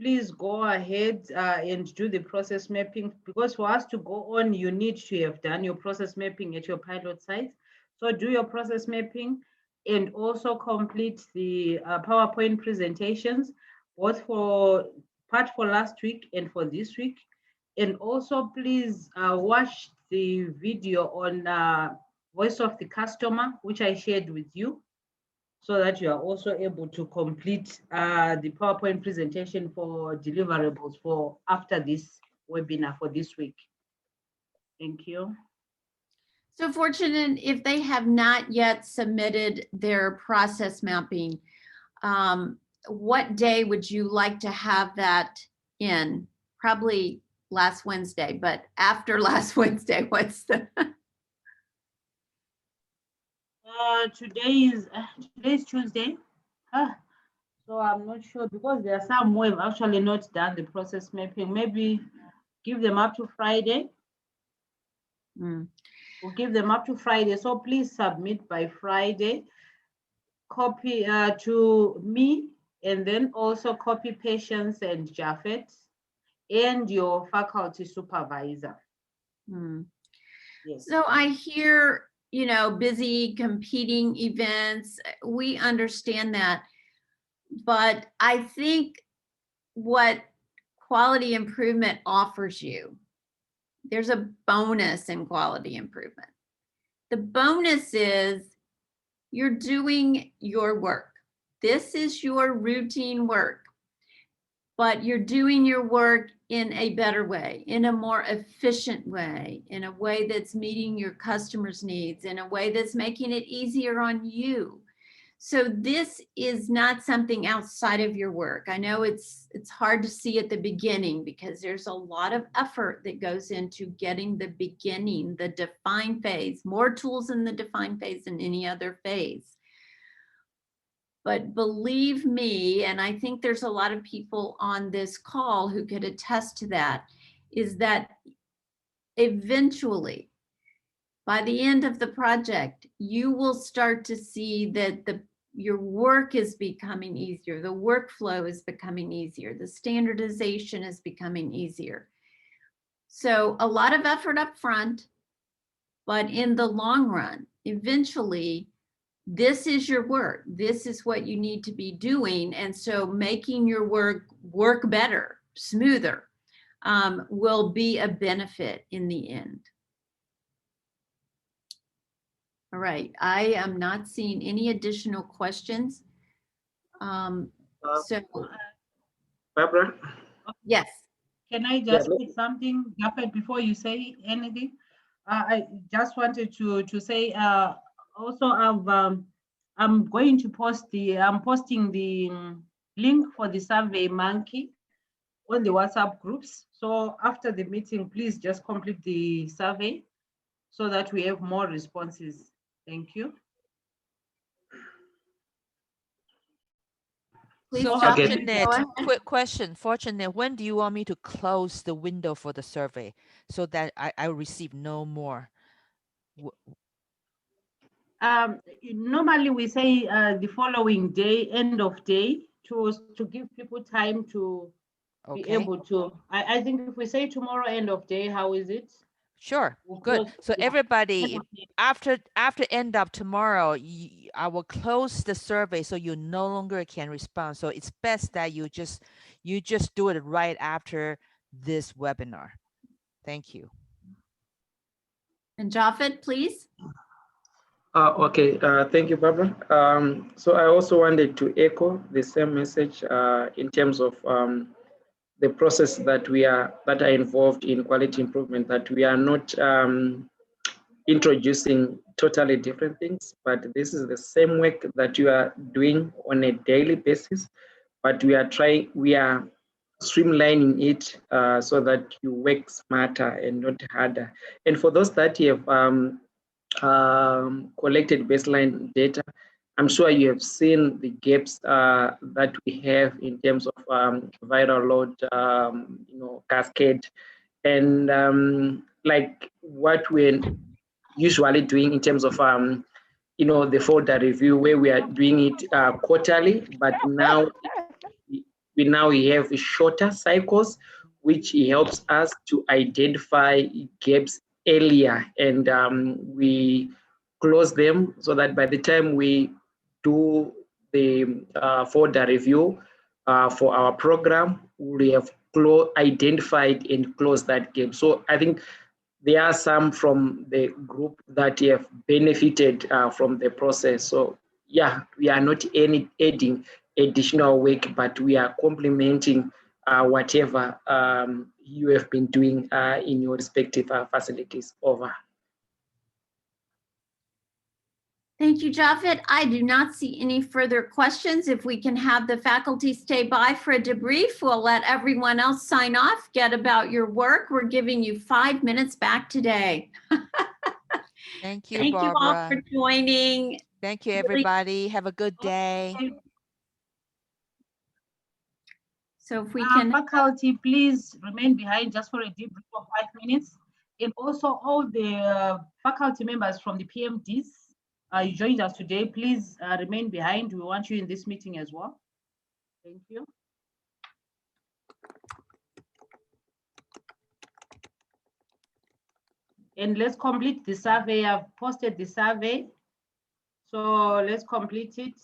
E: please go ahead and do the process mapping, because for us to go on, you need to have done your process mapping at your pilot site. So do your process mapping and also complete the PowerPoint presentations, both for part for last week and for this week. And also please watch the video on Voice of the Customer, which I shared with you, so that you are also able to complete the PowerPoint presentation for deliverables for after this webinar for this week. Thank you.
A: So Fortunate, if they have not yet submitted their process mapping, what day would you like to have that in? Probably last Wednesday, but after last Wednesday, what's the?
E: Today's Tuesday. So I'm not sure, because there are some who have actually not done the process mapping. Maybe give them up to Friday. We'll give them up to Friday. So please submit by Friday. Copy to me, and then also copy Patience and Japhet and your faculty supervisor. Yes.
A: So I hear, you know, busy competing events. We understand that. But I think what quality improvement offers you, there's a bonus in quality improvement. The bonus is you're doing your work. This is your routine work, but you're doing your work in a better way, in a more efficient way, in a way that's meeting your customers' needs, in a way that's making it easier on you. So this is not something outside of your work. I know it's hard to see at the beginning, because there's a lot of effort that goes into getting the beginning, the define phase, more tools in the define phase than any other phase. But believe me, and I think there's a lot of people on this call who could attest to that, is that eventually, by the end of the project, you will start to see that your work is becoming easier. The workflow is becoming easier. The standardization is becoming easier. So a lot of effort up front, but in the long run, eventually, this is your work. This is what you need to be doing. And so making your work better, smoother, will be a benefit in the end. All right, I am not seeing any additional questions. So,
F: Barbara?
A: yes.
E: Can I just put something, Japhet, before you say anything? I just wanted to say Also, I'm going to I'm posting the link for the Survey Monkey on the WhatsApp groups. So after the meeting, please just complete the survey so that we have more responses. Thank you.
A: Please,
B: So
A: Jafet,
B: Fortunate,
A: go ahead.
B: quick question. Fortunate, when do you want me to close the window for the survey so that I receive no more?
E: Normally we say the following day, end of day, to give people time to be
B: Okay,
E: able to. I think if we say tomorrow, end of day, how is it?
B: sure,
E: We'll
B: good.
E: close-
B: So
E: yeah,
B: everybody,
E: end of day.
B: after end of tomorrow, I will close the survey so you no longer can respond. So it's best that you just do it right after this webinar. Thank you.
A: And Jafet, please.
F: Okay, thank you, Barbara. So I also wanted to echo the same message in terms of the process that are involved in quality improvement, that we are not introducing totally different things, but this is the same work that you are doing on a daily basis, but we are streamlining it so that you work smarter and not harder. And for those that have collected baseline data, I'm sure you have seen the gaps that we have in terms of viral load, cascade, and like what we're usually doing in terms of the folder review, where we are doing it quarterly, but now we have shorter cycles, which helps us to identify gaps earlier, and we close them so that by the time we do the folder review for our program, we have identified and closed that gap. So I think there are some from the group that have benefited from the process. So yeah, we are not adding additional work, but we are complementing whatever you have been doing in your respective facilities. Over.
A: Thank you, Jafet. I do not see any further questions. If we can have the faculty stay by for a debrief, we'll let everyone else sign off, get about your work. We're giving you 5 minutes back today.
B: Thank you,
A: Thank you all
B: Barbara.
A: for joining.
B: Thank you, everybody. Have a good day.
A: So if we can,
E: Faculty, please remain behind just for a debrief of 5 minutes. And also all the faculty members from the PMDs, you joined us today, please remain behind. We want you in this meeting as well. Thank you. And let's complete the survey. I've posted the survey. So let's complete it.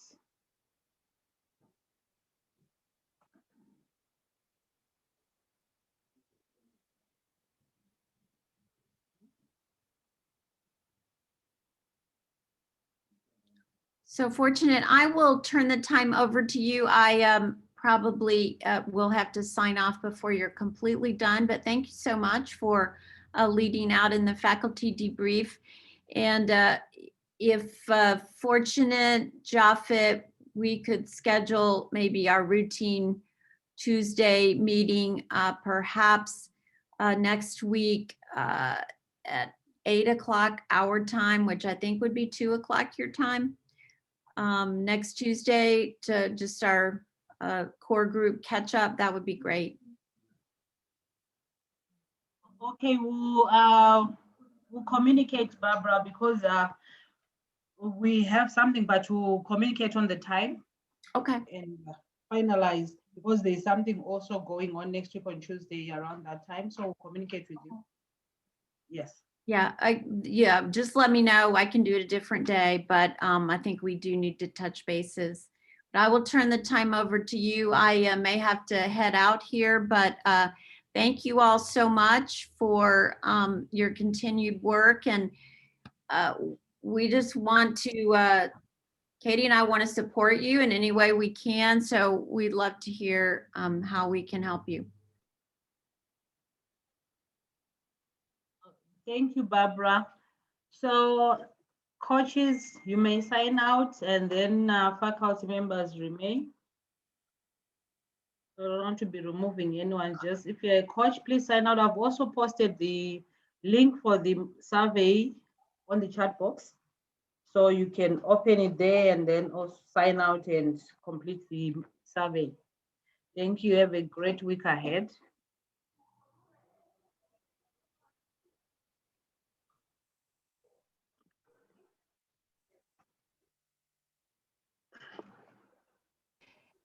A: so Fortunate, I will turn the time over to you. I probably will have to sign off before you're completely done, but thank you so much for leading out in the faculty debrief. And if Fortunate, Jafet, we could schedule maybe our routine Tuesday meeting perhaps next week at 8 o'clock our time, which I think would be 2 o'clock your time. Next Tuesday to just our core group catch up, that would be great.
E: Okay, we'll communicate, Barbara, because we have something, but we'll communicate on the time.
A: Okay.
E: And finalize, because there's something also going on next week on Tuesday around that time. So we'll communicate with you. Yes.
A: Yeah, just let me know. I can do it a different day, but I think we do need to touch bases. But I will turn the time over to you. I may have to head out here, but thank you all so much for your continued work. And we just want to, Katie and I want to support you in any way we can. So we'd love to hear how we can help you.
E: Thank you, Barbara. So coaches, you may sign out, and then faculty members remain. So I don't want to be removing anyone. Just if you're a coach, please sign out. I've also posted the link for the survey on the chat box. So you can open it there and then also sign out and complete the survey. Thank you. Have a great week ahead.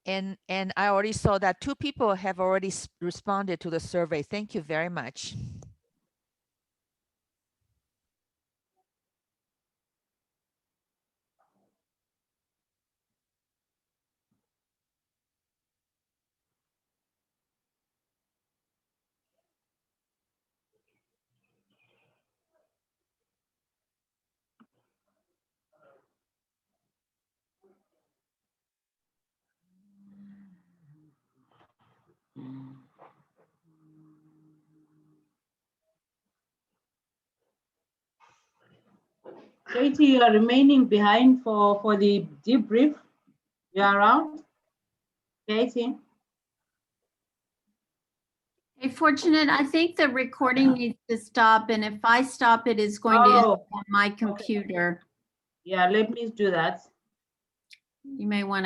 B: And I already saw that 2 people have already responded to the survey. Thank you very much.
E: Katie, you are remaining behind for the debrief. You are around? Katie?
A: Hey, Fortunate, I think the recording needs to stop, and if I stop, it is going to end
E: Oh,
A: on my computer.
E: yeah, let me do that.
A: You may want to